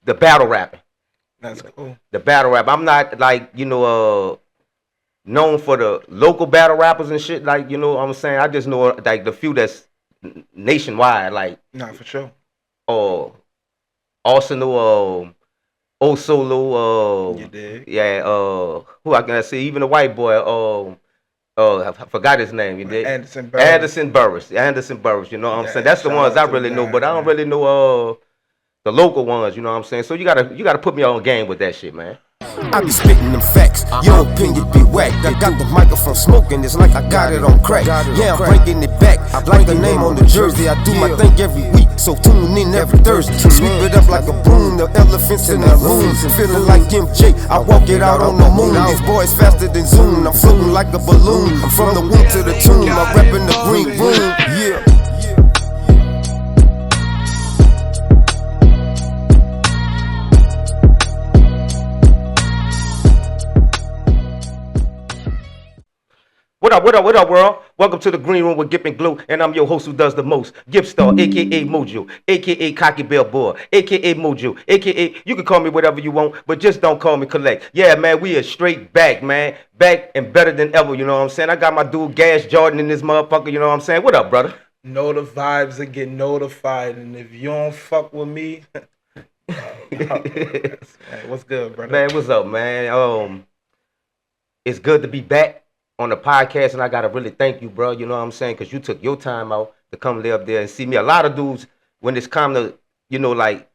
the battle rapping. That's cool. The battle rap. I'm not like, known for the local battle rappers and shit. Like, what I'm saying? I just know like the few that's nationwide. Like, Nah, for sure. uh, Arsenal, O Solo, You dig? yeah, who I can say? Even the white boy, I forgot his name. You did Anderson Burris. Anderson Burris. You know what I'm saying? Yeah, That's the shout ones out I to the really know, but guys, I don't man. really know the local ones. You know what I'm saying? So you gotta put me on game with that shit, man. I be spitting them facts, your opinion be whack. I got the microphone smoking, it's like I got it on crack. Yeah, I'm bringing it back, like the name on the jersey. I do my thing every week, so tune in every Thursday. Sweep it up like a broom, the elephants in the room. Feeling like MJ, I walk it out on the moon. These boys faster than Zoom, I'm floating like a balloon. I'm from the womb to the tomb, I'm repping the green room. Yeah. What up, world? Welcome to the Green Room with Gipp and Glue, and I'm your host who does the most, Gipp Star, aka Mojo, aka Cocky Bell Boy, aka Mojo, aka you can call me whatever you want, but just don't call me Collect. Yeah, man, we are straight back, man, back and better than ever. You know what I'm saying? I got my dude Gas Jordan in this motherfucker. You know what I'm saying? What up, brother? Know the vibes and get notified, and if you don't fuck with me, man, what's good, brother? Man, what's up, man? It's good to be back on the podcast, and I gotta really thank you, bro. You know what I'm saying? Because you took your time out to come live up there and see me. A lot of dudes, when it's come to, like,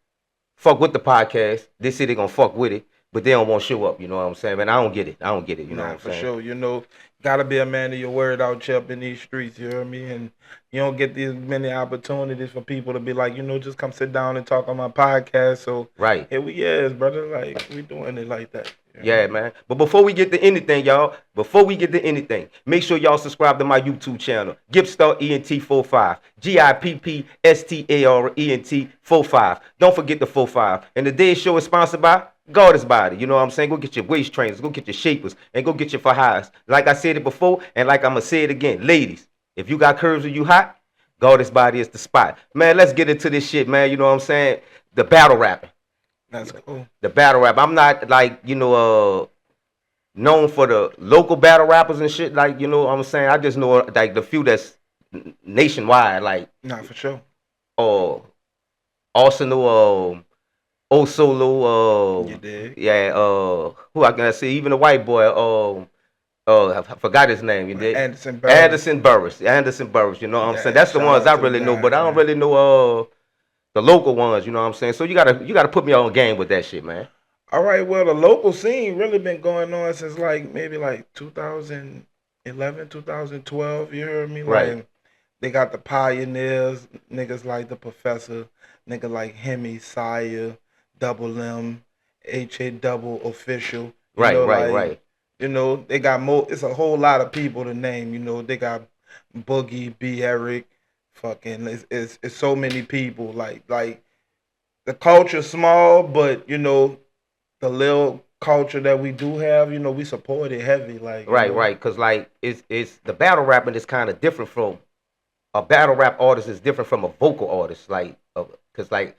fuck with the podcast, they say they gonna fuck with it, but they don't want to show up. You know what I'm saying? Man, I don't get it. I don't get it. You know what I'm For saying? sure. Gotta be a man of your word out here up in these streets. You hear me? And you don't get these many opportunities for people to be like, just come sit down and talk on my podcast. So Right. here we is, brother. Like we doing it like that. Yeah, man. But before we get to anything, y'all, make sure y'all subscribe to my YouTube channel, Gippstar ENT45, GIPPSTARENT 45. Don't forget the 45. And today's show is sponsored by Goddess Body. You know what I'm saying? Go get your waist trainers, go get your shapers, and go get your fajas. Like I said it before, and like I'm going to say it again. Ladies, if you got curves or you hot, Goddess Body is the spot. Man, let's get into this shit, man. You know what I'm saying? The battle rapping. That's cool. The battle rap. I'm not like, known for the local battle rappers and shit. Like, what I'm saying? I just know like the few that's nationwide. Like, Nah, for sure. Arsenal, O Solo, You dig? yeah, who I can say? Even the white boy, I forgot his name. You did Anderson Burris. Anderson Burris. You know what I'm Yeah, saying? That's the shout ones out I to the really know, guys, but I don't man. really know the local ones. You know what I'm saying? So you gotta put me on game with that shit, man. All right, well, the local scene really been going on since maybe 2011, 2012. You heard me? Right. Like they got the pioneers, niggas like the Professor, nigga like Hemi, Sire, Double M, HA Double Official. Right. They got it's a whole lot of people to name. They got Boogie, B. Eric, fucking. It's so many people. Like the culture small, but the little culture that we do have, we support it heavy. Like Right. Cause like it's the battle rapping is kind of different from a battle rap artist is different from a vocal artist. Like, cause like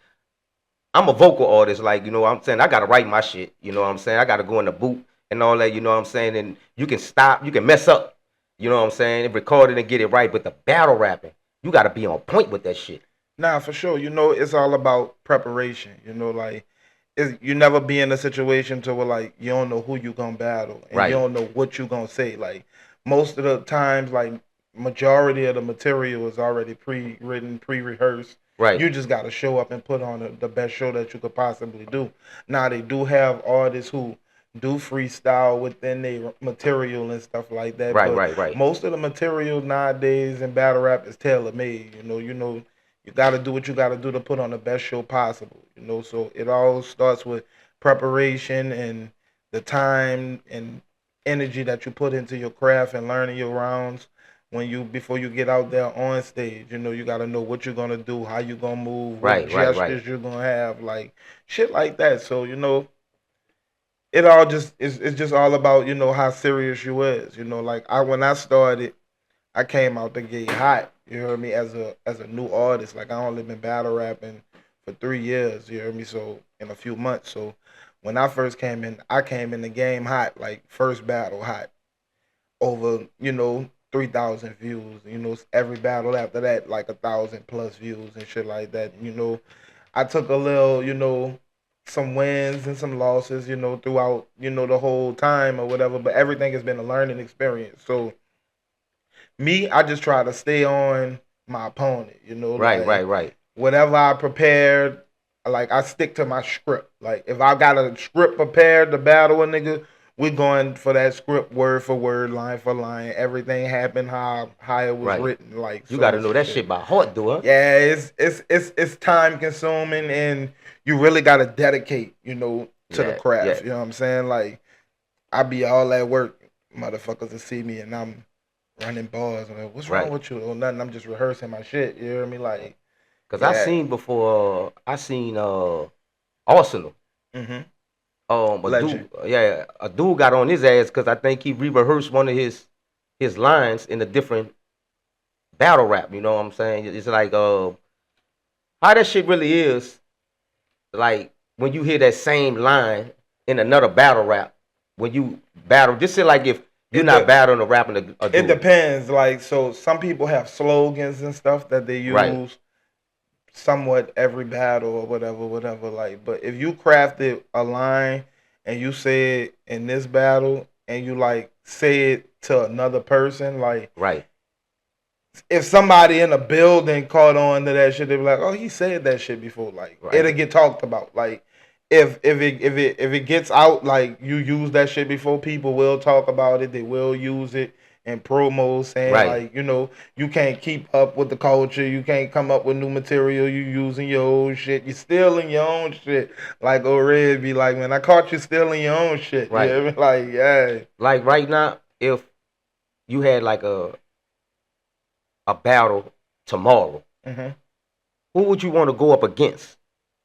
I'm a vocal artist. Like, what I'm saying? I gotta write my shit. You know what I'm saying? I gotta go in the booth and all that. You know what I'm saying? And you can stop, you can mess up. You know what I'm saying? And record it and get it right. But the battle rapping, you gotta be on point with that shit. Nah, for sure. It's all about preparation. You never be in a situation to where you don't know who you gonna battle and Right. you don't know what you gonna say. Like most of the times, majority of the material is already pre-written, pre-rehearsed. Right. You just gotta show up and put on the best show that you could possibly do. Now they do have artists who do freestyle within their material and stuff like that. Right. Most of the material nowadays in battle rap is tailor made. You got to do what you got to do to put on the best show possible. So it all starts with preparation and the time and energy that you put into your craft and learning your rounds before you get out there on stage. You got to know what you're gonna do, how you gonna move, what gestures you're gonna have, like shit like that. So it all just it's just all about how serious you is. When I started, I came out the gate hot. You heard me as a new artist. Like I only been battle rapping for 3 years. You heard me. So in a few months. So when I first came in, I came in the game hot, like first battle hot, over 3,000 views. Every battle after that like 1,000+ views and shit like that. I took a little, some wins and some losses, throughout, the whole time or whatever. But everything has been a learning experience. So me, I just try to stay on my opponent, Right, like right, right. whatever I prepared, like I stick to my script. Like if I got a script prepared to battle a nigga, we're going for that script word for word, line for line. Everything happened how it was Right. written, like You so got to and know so that shit. shit by heart, though. Huh? Yeah, it's time consuming, and you really gotta dedicate, to the Yeah, craft. yeah. You know what I'm saying? Like I be all at work, motherfuckers will see me and I'm running bars. I'm like, what's wrong Right. with you? Or nothing. I'm just rehearsing my shit. You hear me? Like, Cause I yeah. seen before. I seen Arsenal. Mhm. A Legend. dude, yeah, a dude got on his ass because I think he re-rehearsed one of his lines in a different battle rap. You know what I'm saying? It's like how that shit really is. Like when you hear that same line in another battle rap, when you battle, just say like if you're It not de- battling or rapping a it dude, depends. Like, so some people have slogans and stuff that they right, use somewhat every battle or whatever, whatever. Like, but if you crafted a line and you say it in this battle and you like say it to another person, like right, if somebody in a building caught on to that shit, they be like, "Oh, he said that shit before." Like it'll right, get talked about. Like if it gets out, like you use that shit before, people will talk about it. They will use it in promos, saying right, like, you can't keep up with the culture. You can't come up with new material. You using your old shit. You stealing your own shit. Like O'Red be like, "Man, I caught you stealing your own shit." You right. know? Like, yeah. Like right now, if you had like a battle tomorrow, Hmm. who would you want to go up against?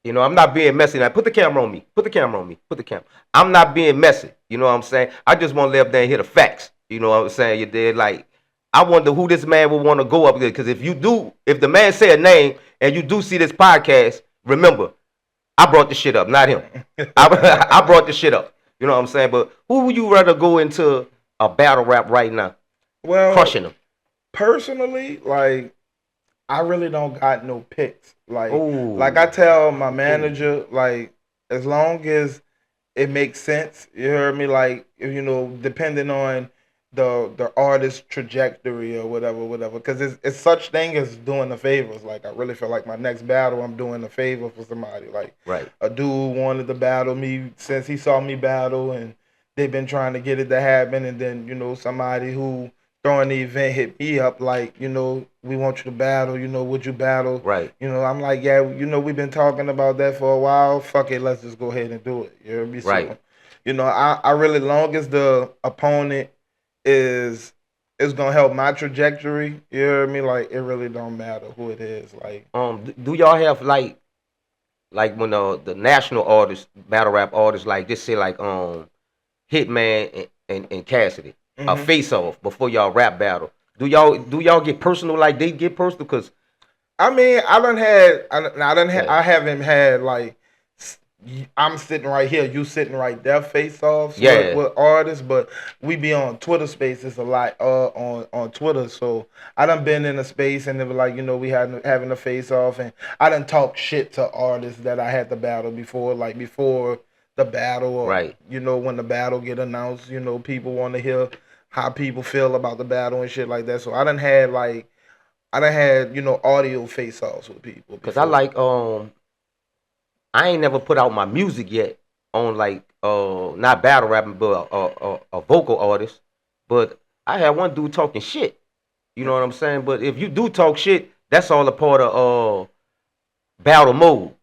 You know, I'm not being messy. Now, put the camera on me. Put the camera on me. Put the camera. I'm not being messy. You know what I'm saying? I just want to lay up there and hear the facts. You know what I'm saying? You did. Like, I wonder who this man would want to go up against. Because if the man say a name and you do see this podcast, remember, I brought the shit up, not him. I brought the shit up. You know what I'm saying? But who would you rather go into a battle rap right now, Well, crushing them? personally, like I really don't got no picks. Like I Oh, tell my oh, manager, like as long as it makes sense, you heard me. Like depending on the artist's trajectory or whatever, whatever. Because it's such thing as doing the favors. Like I really feel like my next battle, I'm doing a favor for somebody. Like right, a dude wanted to battle me since he saw me battle, and they've been trying to get it to happen. And then somebody who throwing the event hit me up like, we want you to battle. Would you battle? right, I'm like, yeah, we've been talking about that for a while. Fuck it, let's just go ahead and do it. You hear me? right. So, I really, long as the opponent is gonna help my trajectory, you hear me? Like, it really don't matter who it is. Like, Do y'all have like when the national artists, battle rap artists, like just say like Hitman and Cassidy, a hmm face off before y'all rap battle? Do y'all get personal like they get personal? Cause I mean, yeah, I haven't had like I'm sitting right here, you sitting right there, face offs with, yeah, artists, but we be on Twitter Spaces a lot on Twitter. So I done been in a space and they were like, we had having a face off, and I done talk shit to artists that I had to battle before, like before the battle, or right, when the battle get announced, people want to hear how people feel about the battle and shit like that. So I done had, audio face offs with people cause I before. like I ain't never put out my music yet on like not battle rapping but a vocal artist, but I had one dude talking shit. You know what I'm saying? But if you do talk shit, that's all a part of battle mode.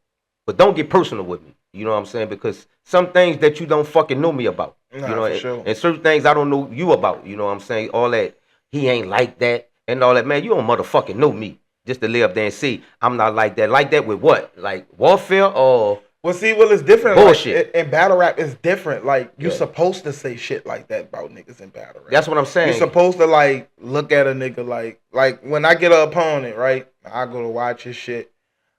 But don't get personal with me. You know what I'm saying? Because some things that you don't fucking know me about. You Nah, know, for and, sure. and certain things I don't know you about. You know what I'm saying? All that he ain't like that and all that. Man, you don't motherfucking know me. Just to lay up there and see I'm not like that. Like that with what? Like warfare or Well, see, it's different. Like bullshit? in battle rap, it's different. Like you Yeah. supposed to say shit like that about niggas in battle rap. That's what I'm You saying. supposed to like look at a nigga like when I get an opponent, right? I go to watch his shit.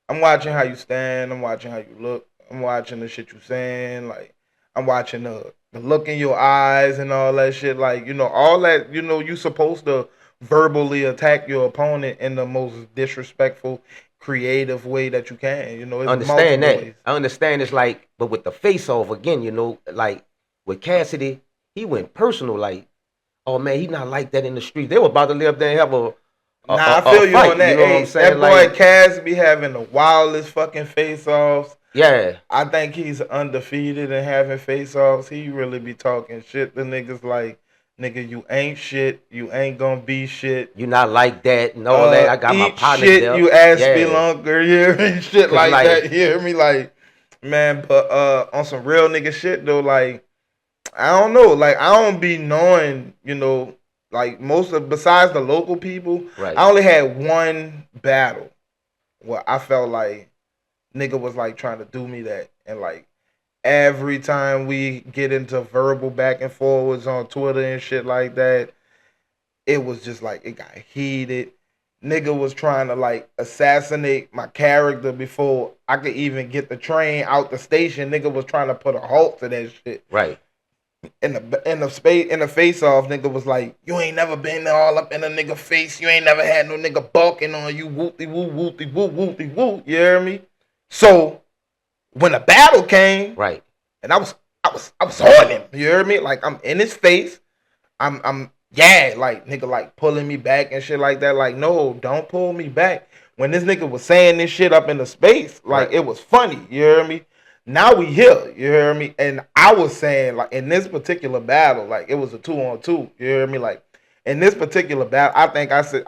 I'm watching how you stand. I'm watching how you look. I'm watching the shit you saying. Like, I'm watching the look in your eyes and all that shit. Like, all that. You supposed to verbally attack your opponent in the most disrespectful, creative way that you can. It's Understand multiple that. ways. I understand it's like, but with the face off again, like with Cassidy, he went personal. Like, oh man, he not like that in the street. They were about to live there and have Nah, I a feel you on fight. You that. know what I'm Hey, saying? that boy Like, Cass be having the wildest fucking face offs. yeah, I think he's undefeated and having face offs. He really be talking shit to niggas like, nigga, you ain't shit. You ain't gonna be shit. you not like that and all that. I got my Eat partner shit, there. you ass Yeah, spelunker, you hear me? Shit cause like that, like, you hear me? Like, man, but on some real nigga shit though, like, I don't know. Like, I don't be knowing, like besides the local people, right, I only had one battle where I felt like nigga was like trying to do me that. And like every time we get into verbal back and forwards on Twitter and shit like that, it was just like it got heated. Nigga was trying to like assassinate my character before I could even get the train out the station. Nigga was trying to put a halt to that shit. right. In the face off, nigga was like, you ain't never been all up in a nigga face. You ain't never had no nigga balking on you. Whoopty woo, whoopty woo, whoopty woo. You hear me? So when the battle came, Right. and I was on him. You hear me? Like I'm in his face. I'm yeah, like nigga like pulling me back and shit like that. Like, no, don't pull me back. When this nigga was saying this shit up in the space, like Right. it was funny. You hear me? Now we here. You hear me? And I was saying like in this particular battle, like it was a 2-on-2. You hear me? Like in this particular battle, I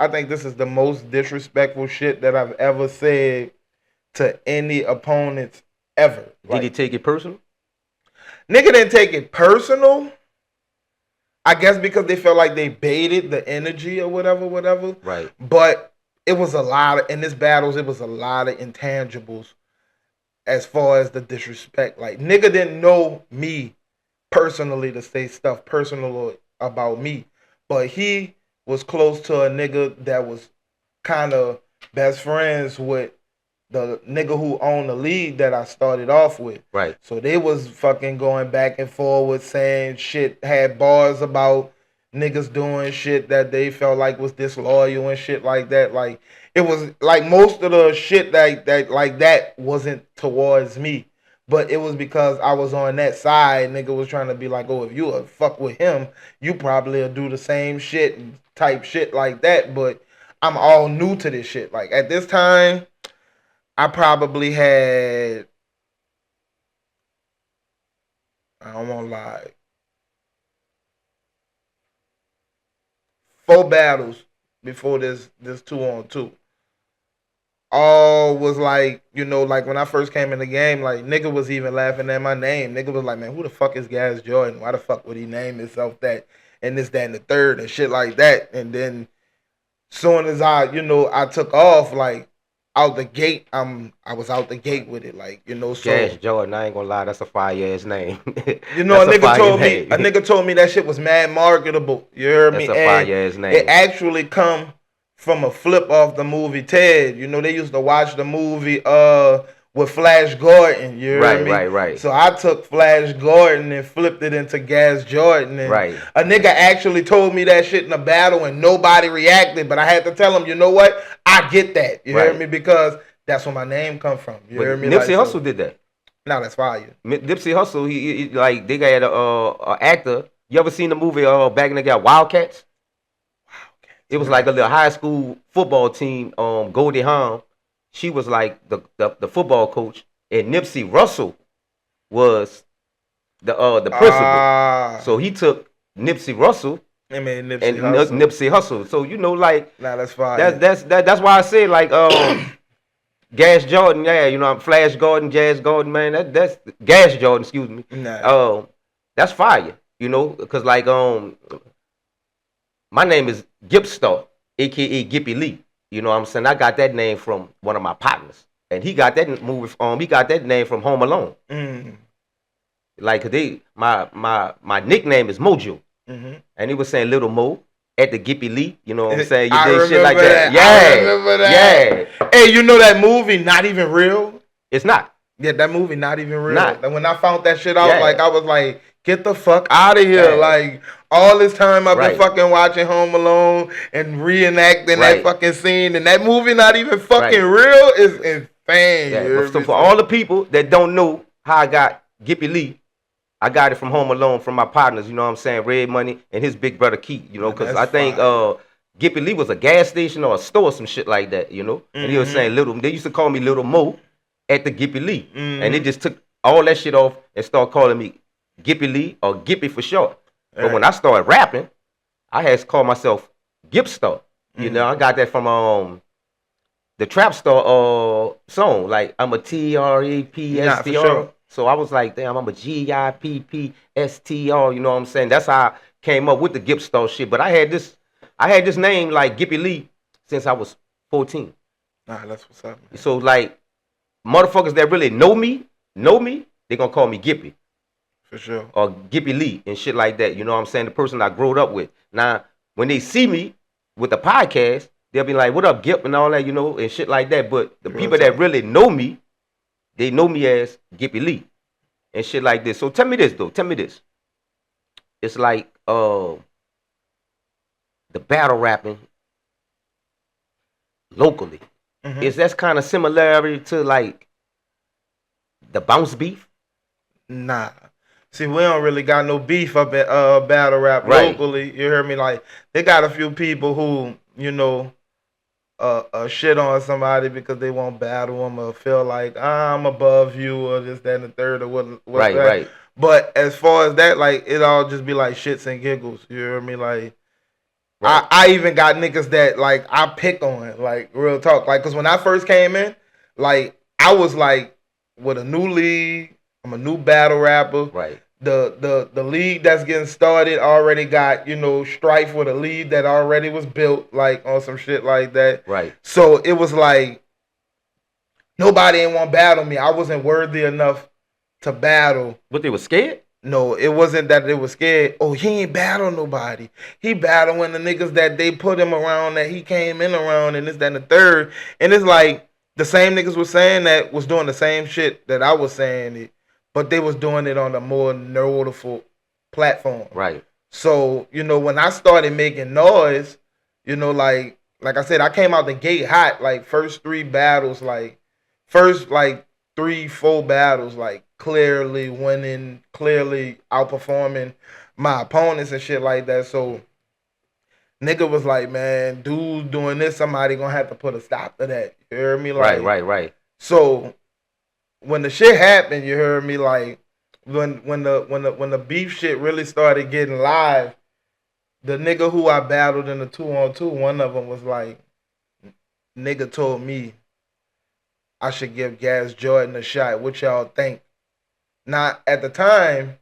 think this is the most disrespectful shit that I've ever said to any opponents ever. Did he take it personal? Nigga didn't take it personal. I guess because they felt like they baited the energy or whatever. Right. But it was a lot of, in this battles, it was a lot of intangibles as far as the disrespect. Like, nigga didn't know me personally to say stuff personal about me. But he was close to a nigga that was kind of best friends with the nigga who owned the league that I started off with. Right. So they was fucking going back and forward saying shit, had bars about niggas doing shit that they felt like was disloyal and shit like that. Like it was like most of the shit that wasn't towards me. But it was because I was on that side. Nigga was trying to be like, oh, if you fuck with him, you probably will do the same shit type shit like that. But I'm all new to this shit. Like at this time, I probably had, I don't want to lie, 4 battles before this 2-on-2. All was like, like when I first came in the game, like nigga was even laughing at my name. Nigga was like, man, who the fuck is Gas Jordan? Why the fuck would he name himself that? And this, that, and the third and shit like that. And then soon as I took off, like, out the gate, I was out the gate with it, like, so Gas Jordan, I ain't gonna lie, that's a fire ass name. a That's nigga told name. me that shit was mad marketable. You heard me? That's a fire ass name. It actually come from a flip off the movie Ted. They used to watch the movie with Flash Gordon. You heard me? Right. So I took Flash Gordon and flipped it into Gas Jordan. And Right. a nigga actually told me that shit in a battle and nobody reacted, but I had to tell him, you know what? I get that. You heard me? Because that's where my name come from. You heard me? Nipsey Hussle did that. No, that's fire. Nipsey Hussle, he like they got a actor. You ever seen the movie back in the day Wildcats? It was like a little high school football team. Goldie Hawn, she was like the football coach, and Nipsey Russell was the principal. So he took Nipsey Russell and Nipsey Hussle. So like that's fine. That's why I say like Gas Jordan, yeah, I'm Flash Gordon, Jazz Gordon, man. That's Gas Jordan, excuse me. Nah. That's fire, because like my name is Gipp Star, aka Gippy Lee. You know what I'm saying? I got that name from one of my partners, and he got that he got that name from Home Alone. Mm. Like my nickname is Mojo, and he was saying Little Mo at the Gippy Lee. You know what I'm saying? You did shit like that. Yeah, I remember that. Yeah. Hey, that movie Not Even Real? It's not. Yeah, that movie not even real. Not. And when I found that shit out, Yeah. like I was like, get the fuck out of here. Yeah. Like all this time I've been Right. fucking watching Home Alone and reenacting that Right. fucking scene, and that movie not even fucking Right. real is insane. Yeah. You But heard so me? for all the people that don't know how I got Gippy Lee, I got it from Home Alone from my partners, you know what I'm saying? Red Money and his big brother Keith, you know, Man, because that's I think fire. Gippy Lee was a gas station or a store or some shit like that, you know? And he was saying little, they used to call me Little Mo at the Gippy Lee. And they just took all that shit off and started calling me Gippy Lee or Gippy for short. But when I started rapping, I had to call myself Gipp Star. You know, I got that from the Trap Star song. Like I'm a Nah, for TREPSTR. sure. So I was like, damn, I'm a GIPPSTR. You know what I'm saying? That's how I came up with the Gipp Star shit. But I had this name like Gippy Lee since I was 14. Nah, that's what's up, man. So like motherfuckers that really know me, they gonna call me Gippy For sure. or Gippy Lee and shit like that. You know what I'm saying? The person I growed up with. Now, when they see me with the podcast, they'll be like, what up, Gipp, and all that, you know, and shit like that. But the people that really know me, they know me as Gippy Lee and shit like this. So tell me this, though. Tell me this. It's like the battle rapping locally. Is that kind of similarity to like the bounce beef? Nah. See, we don't really got no beef up at battle rap Right. locally. You heard me? Like they got a few people who, you know, shit on somebody because they won't battle them or feel like I'm above you or this, that, and the third or what Right, that. right. But as far as that, like it all just be like shits and giggles. You hear me? Like Right. I even got niggas that like I pick on, like real talk. Like, cause when I first came in, like I was like with a new league, I'm a new battle rapper. Right. The league that's getting started already got, you know, strife with a league that already was built, like on some shit like that. Right. So it was like nobody ain't want to battle me. I wasn't worthy enough to battle. But they were scared? No, it wasn't that they were scared. Oh, he ain't battle nobody. He battling the niggas that they put him around, that he came in around, and this, that, and the third. And it's like the same niggas was saying that was doing the same shit that I was saying it, but they was doing it on a more notable platform. Right. So, you know, when I started making noise, you know, like I said, I came out the gate hot, like first 3 battles, like first like 3-4 battles, like clearly winning, clearly outperforming my opponents and shit like that. So nigga was like, man, dude doing this, somebody gonna have to put a stop to that. You heard me? Like, Right. So when the shit happened, you heard me, like when the beef shit really started getting live, the nigga who I battled in the 2-on-2, one of them was like, nigga told me I should give Gas Jordan a shot. What y'all think? Now, at the time,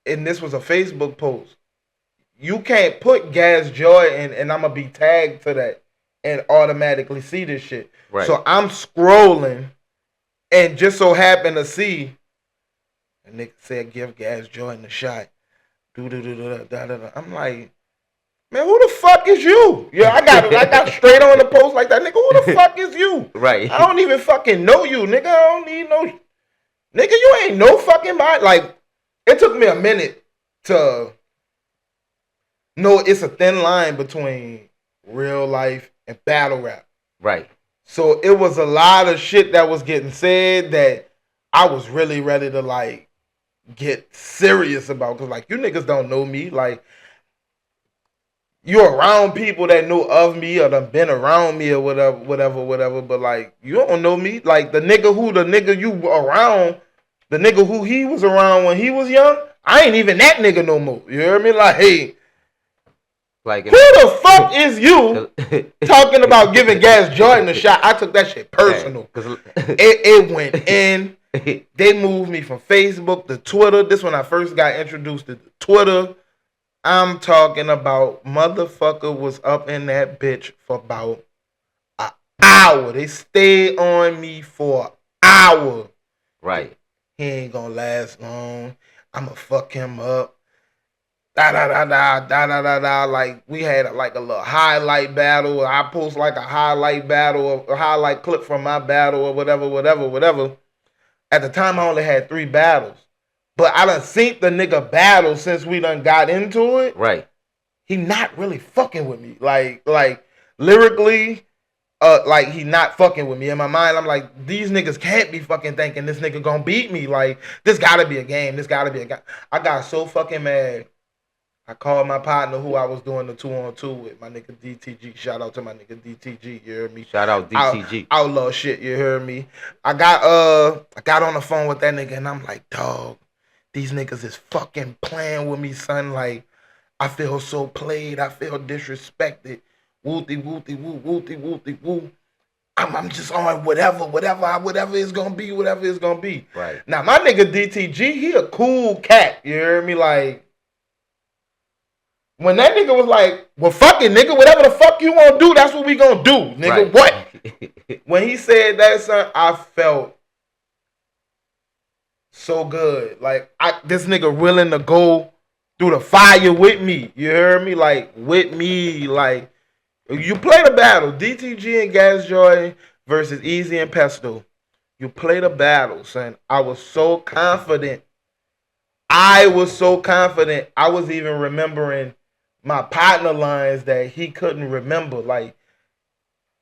and this was a Facebook post, you can't put Gas Jordan and I'm going to be tagged to that and automatically see this shit. Right. So I'm scrolling and just so happen to see a nigga said give Gas Jordan a shot. I'm like, man, who the fuck is you? Yeah, I got straight on the post like that. Nigga, who the fuck is you? Right. I don't even fucking know you, nigga. I don't need no, nigga, you ain't no fucking mind. Like, it took me a minute to know it's a thin line between real life and battle rap. Right. So it was a lot of shit that was getting said that I was really ready to like get serious about. Cause like you niggas don't know me. Like you're around people that know of me or done been around me or whatever. But like you don't know me. Like the nigga you around, the nigga who he was around when he was young, I ain't even that nigga no more. You hear me? Like, hey, like who the fuck is you talking about giving Gas Jordan a shot? I took that shit personal. It went in. They moved me from Facebook to Twitter. This when I first got introduced to Twitter. I'm talking about motherfucker was up in that bitch for about an hour. They stayed on me for an hour. Right. He ain't gonna last long. I'ma fuck him up. Da. Like we had like a little highlight battle. I post like a highlight battle, a highlight clip from my battle or whatever. At the time, I only had 3 battles. But I done seen the nigga battle since we done got into it. Right. He not really fucking with me. Like lyrically, like he not fucking with me. In my mind, I'm like, these niggas can't be fucking thinking this nigga gonna beat me. Like, this gotta be a game. This gotta be a game. I got so fucking mad. I called my partner who I was doing the 2-on-2 with, my nigga DTG. Shout out to my nigga DTG, you heard me? Shout out DTG. Outlaw shit, you heard me? I got on the phone with that nigga and I'm like, dog, these niggas is fucking playing with me, son. Like, I feel so played. I feel disrespected. Wooty, wooty, woo, wooty, wooty, woo. I'm just on whatever it's gonna be, whatever it's gonna be. Right. Now, my nigga DTG, he a cool cat, you hear me? Like, when that nigga was like, well, fuck it, nigga, whatever the fuck you want to do, that's what we gonna do, nigga. Right. What? When he said that, son, I felt so good. Like, this nigga willing to go through the fire with me. You heard me? Like, with me. Like, you play the battle. DTG and Gas Joy versus Easy and Pesto. You play the battle, son. I was so confident. I was even remembering my partner lines that he couldn't remember. Like,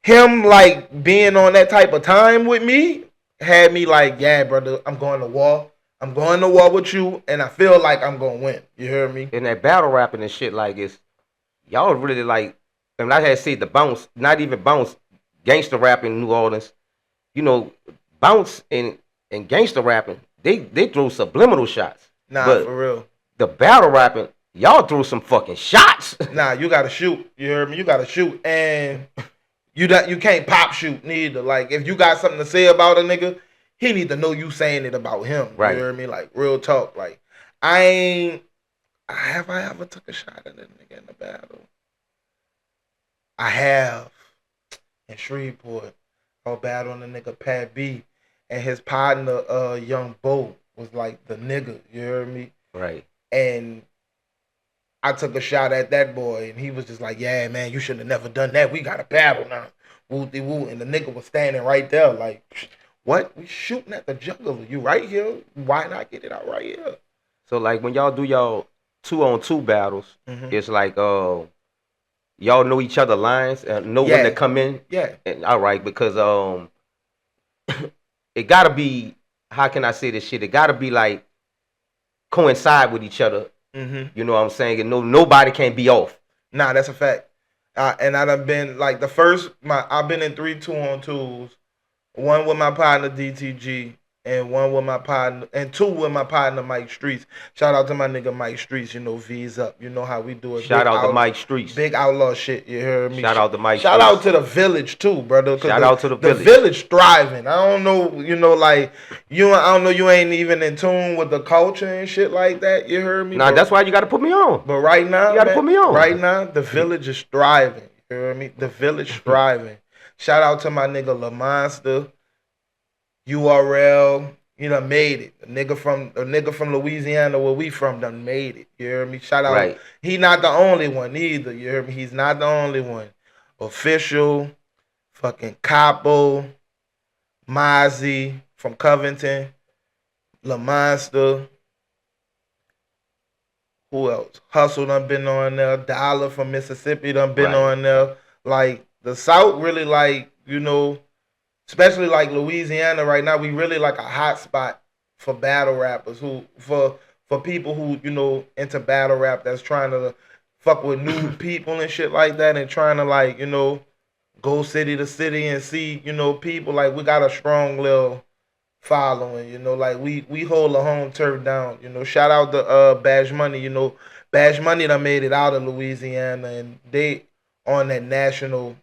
him, like, being on that type of time with me had me like, yeah, brother, I'm going to war. I'm going to war with you, and I feel like I'm going to win. You hear me? And that battle rapping and shit, like, it's, y'all really like, and I had said the bounce, not even bounce, gangster rapping in New Orleans. You know, bounce and gangster rapping, they throw subliminal shots. Nah, but for real. The battle rapping, y'all throw some fucking shots. Nah, you gotta shoot. You heard me? You gotta shoot, and you can't pop shoot neither. Like, if you got something to say about a nigga, he need to know you saying it about him. Right. You heard me? Like, real talk. Like, have I ever took a shot at a nigga in the battle? I have. In Shreveport, I was battling a nigga Pat B, and his partner, Young Bo, was like the nigga. You heard me? Right. And I took a shot at that boy, and he was just like, yeah, man, you should have never done that. We got a battle now. Woo-de woo. And the nigga was standing right there like, what? We shooting at the juggler. You right here. Why not get it out right here? So, like, when y'all do y'all 2-on-2 battles, it's like, y'all know each other lines and know when to come in. Yeah. And all right, because it gotta be, how can I say this shit? It gotta be like coincide with each other. You know what I'm saying? And nobody can be off. Nah, that's a fact. And I've been like I've been in 3 2-on-2s, one with my partner DTG, and one with my partner, and 2 with my partner Mike Streets. Shout out to my nigga Mike Streets. You know, V's up. You know how we do it. Shout out to Mike Streets. Big outlaw shit. You heard me? Shout out to Mike. Shout out to the village too, brother. Shout out to the village. The village thriving. I don't know. You know, like you. I don't know. You ain't even in tune with the culture and shit like that. You heard me? Nah, that's why you got to put me on. But right now, you got to put me on. Right now, the village is thriving. You heard me? The village thriving. Shout out to my nigga La Monster, URL. You done made it. A nigga from Louisiana, where we from, done made it. You hear me? Shout out. Right. He not the only one either. You hear me? He's not the only one. Official, fucking Capo, Mozzie from Covington, La Monster. Who else? Hustle done been on there. Dollar from Mississippi done been on there. Like, the South really, like, you know, especially like Louisiana right now, we really like a hot spot for battle rappers for people who, you know, into battle rap that's trying to fuck with new people and shit like that and trying to, like, you know, go city to city and see, you know, people. Like, we got a strong little following, you know, like we hold the home turf down, you know. Shout out to Bash Money, you know. Bash Money done made it out of Louisiana and they on that national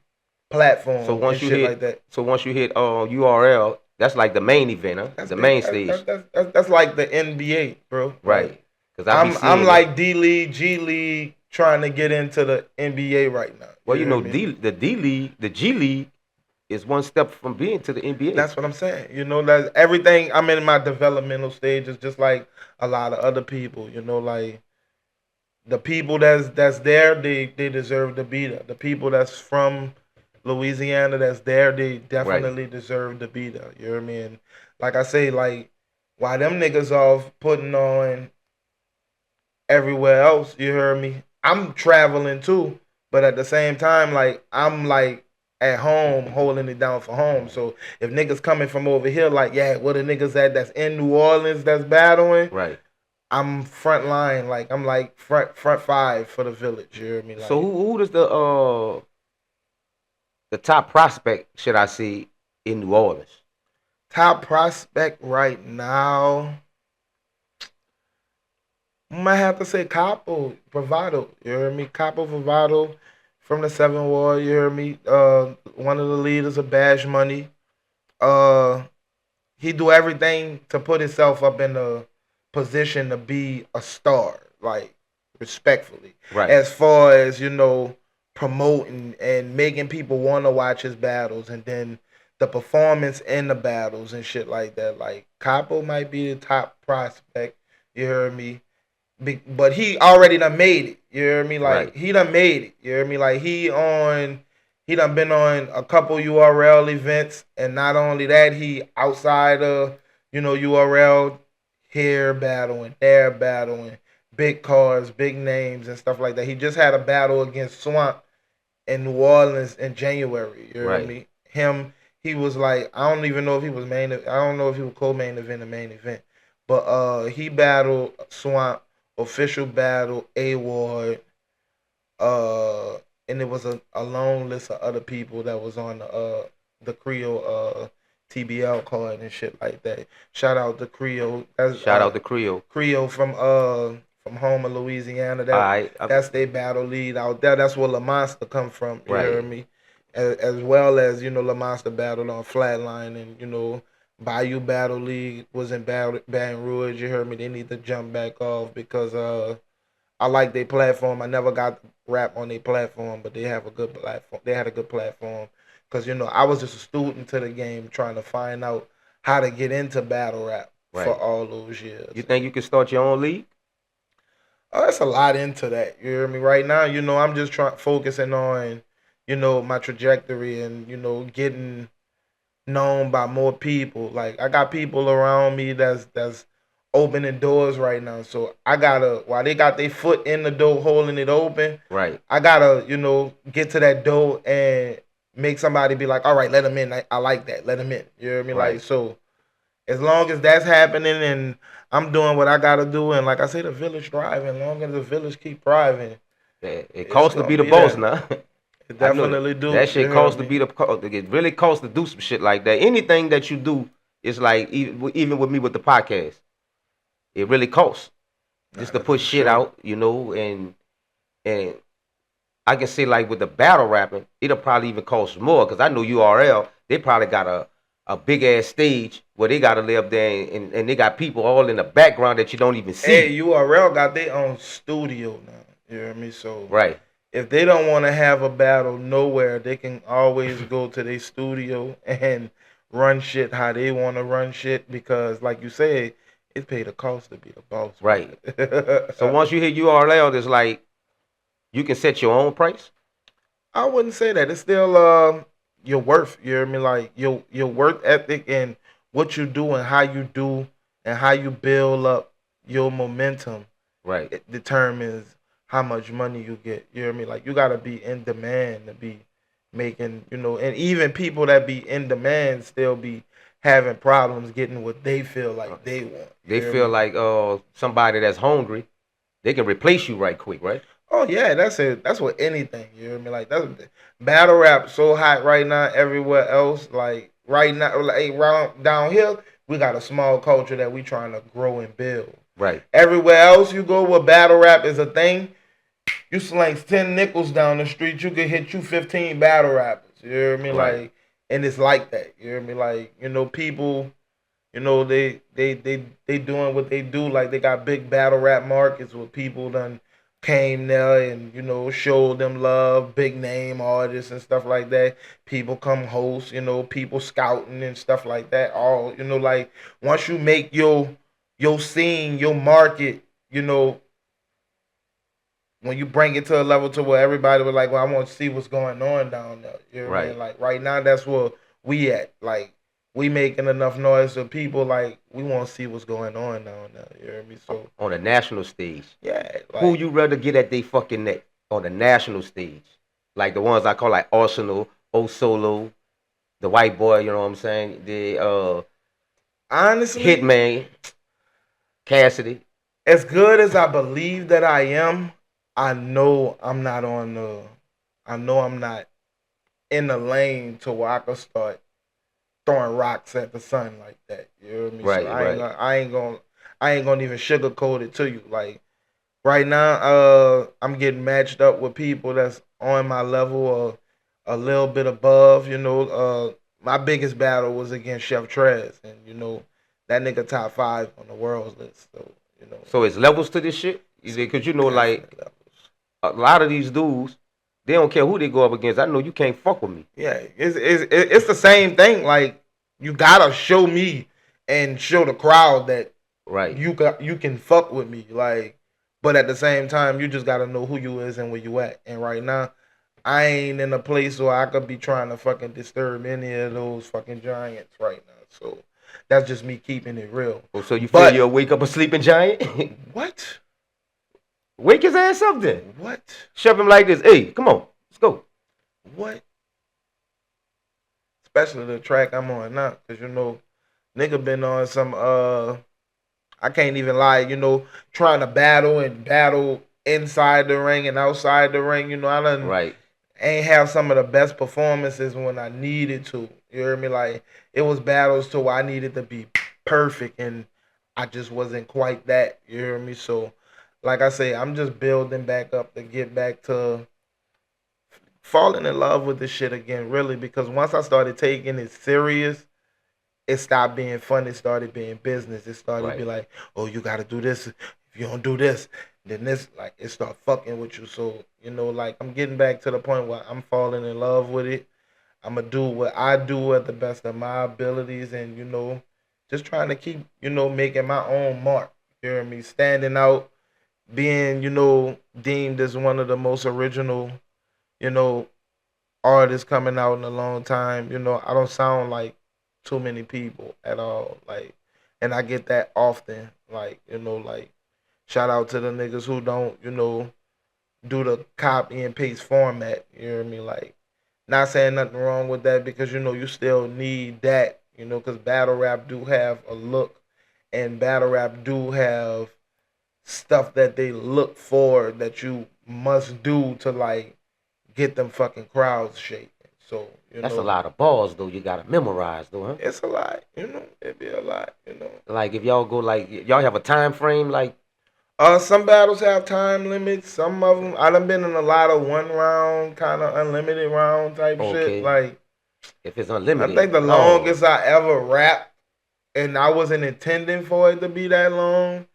platform. So once you shit hit like that. So once you hit URL, that's like the main event, huh? That's the main stage. That's like the NBA, bro. Right. Because I'm like D League, G League, trying to get into the NBA right now. Well, you know, the D League, the G League is one step from being to the NBA. That's what I'm saying. You know, that's everything. I'm in my developmental stages, just like a lot of other people. You know, like the people that's there, they deserve to be there. The people that's from Louisiana that's there, they definitely deserve to be there. You know what I mean? Like I say, like While them niggas off putting on everywhere else, you heard me? I'm traveling too, but at the same time, like I'm like at home holding it down for home. So if niggas coming from over here, like yeah, where the niggas at that's in New Orleans that's battling, Right. I'm front line, like I'm like front five for the village. You hear me? So Like who does the top prospect should I see in New Orleans? top prospect right now. I might have to say Capo Bravado. You hear me? Capo Bravado from the Seven Ward. You hear me? One of the leaders of Bash Money. Uh, he do everything to put himself up in a position to be a star, like respectfully. Right. As far as promoting and making people want to watch his battles, and then the performance in the battles and shit like that. Like Capo might be the top prospect. You heard me? But he already done made it. You hear me? Like Right. he done made it. You hear me? Like he done been on a couple URL events, and not only that, he outside of URL here battling, there battling, big cars, big names, and stuff like that. He just had a battle against Swamp in New Orleans in January. You hear Right. me? He was like, I don't even know if he was I don't know if he was co-main event or main event, but he battled Swamp, official battle, A Ward, uh, and it was a long list of other people that was on the Creole TBL card and shit like that. Shout out to Creole. That's Shout out to Creole. Creole from Homer, Louisiana. All right. That's their battle lead out there. That's where La Monster come from. You Right. heard me? As well as La Monster battled on Flatline, and Bayou Battle League was in Baton Rouge. You heard me? They need to jump back off because I like their platform. I never got rap on their platform, but they have a good platform. They had a good platform because I was just a student to the game, trying to find out how to get into battle rap for Right. all those years. You think you can start your own league? Oh, that's a lot into that. You hear me? Right now, I'm just focusing on, my trajectory and getting known by more people. Like I got people around me that's opening doors right now. So I gotta, while they got their foot in the door holding it open, Right. I gotta get to that door and make somebody be like, all right, let them in. I like that. Let them in. You hear me? Right. Like so. As long as that's happening and I'm doing what I gotta do, and like I say, the village thriving. As long as the village keep thriving, It it's costs to gonna be the be boss there. now. It I know definitely do. that You shit heard costs to me? be it really costs to do some shit like that. Anything that you do is like even with me with the podcast, it really costs Nah, just to that's put for shit sure. out, and I can say like with the battle rapping, it'll probably even cost more because I know URL. They probably got a big ass stage where they gotta lay up there and they got people all in the background that you don't even Hey, see. URL got their own studio now. You hear me? So Right. if they don't want to have a battle nowhere, they can always go to their studio and run shit how they want to run shit because, like you said, it paid a cost to be the boss. Right. So Man. once you hit URL, it's like you can set your own price. I wouldn't say that. It's still your worth. You hear me? Like your worth ethic and what you do and how you do and how you build up your momentum. Right. It determines how much money you get. You hear me? Like you gotta be in demand to be making, and even people that be in demand still be having problems getting what they feel like they want. You They hear feel me? like somebody that's hungry, they can replace you right quick, right? Oh yeah, that's it. That's what anything. You hear me? Like that's battle rap so hot right now. Everywhere else, like right now, like around down here, we got a small culture that we trying to grow and build. Right. Everywhere else you go where battle rap is a thing, you slang 10 nickels down the street, you could hit you 15 battle rappers. You hear me? Right. Like, and it's like that. You hear me? Like, people, they doing what they do. Like they got big battle rap markets where people done came there and showed them love, big name artists and stuff like that. People come host, people scouting and stuff like that. All like once you make your scene, your market, when you bring it to a level to where everybody was like, well, I want to see what's going on down there. You know what I Right. mean? Like right now, that's where we at. Like we making enough noise so people like we want to see what's going on now. You hear me? So On the national stage. yeah, Who like you rather get at they fucking neck on the national stage? Like the ones I call like Arsenal, O Solo, the white boy, you know what I'm saying? The honestly, Hitman, Cassidy. as good as I believe that I am, I know I'm not on the. I know I'm not in the lane to where I can start throwing rocks at the sun like that. You hear me? So Right, right. I ain't gonna even sugarcoat it to you. Like right now, I'm getting matched up with people that's on my level or a little bit above. My biggest battle was against Chef Trez, and that nigga top 5 on the world list. So So it's levels to this shit. it's Because like definitely levels. a lot of these dudes, they don't care who they go up against. I know you can't fuck with me. Yeah, it's the same thing. Like you gotta show me and show the crowd that Right. you can fuck with me. Like, but at the same time, you just gotta know who you is and where you at. And right now, I ain't in a place where I could be trying to fucking disturb any of those fucking giants right now. So that's just me keeping it real. Oh, so you feel But you'll wake up a sleeping giant? what? Wake his ass up then. What? Shove him like this. Hey, come on. Let's go. What? Especially the track I'm on now, cause nigga been on some I can't even lie, trying to battle inside the ring and outside the ring. I done Right. ain't have some of the best performances when I needed to. You hear me? Like it was battles to where I needed to be perfect and I just wasn't quite that. You hear me? So like I say, I'm just building back up to get back to falling in love with this shit again, really, because once I started taking it serious, it stopped being fun. It started being business. It started to be Right. like, oh, you got to do this. If you don't do this, then this, like, it start fucking with you. So, like, I'm getting back to the point where I'm falling in love with it. I'm going to do what I do at the best of my abilities and, just trying to keep, making my own mark. You hear me? Standing out, being, deemed as one of the most original, you know, artists coming out in a long time. I don't sound like too many people at all. Like, and I get that often. Like, like shout out to the niggas who don't, do the copy and paste format. You hear me? Like, not saying nothing wrong with that because you still need that. Because battle rap do have a look, and battle rap do have stuff that they look for that you must do to like get them fucking crowds shaking. So, That's a lot of balls though. You gotta memorize though, huh? it's a lot, it be a lot. Like if y'all go like y'all have a time frame, like Some battles have time limits. Some of them, I done been in a lot of 1 round, kind of unlimited round type shit. okay, Like, if it's I unlimited, think the Lord, longest I ever rapped, and I wasn't intending for it to be that long.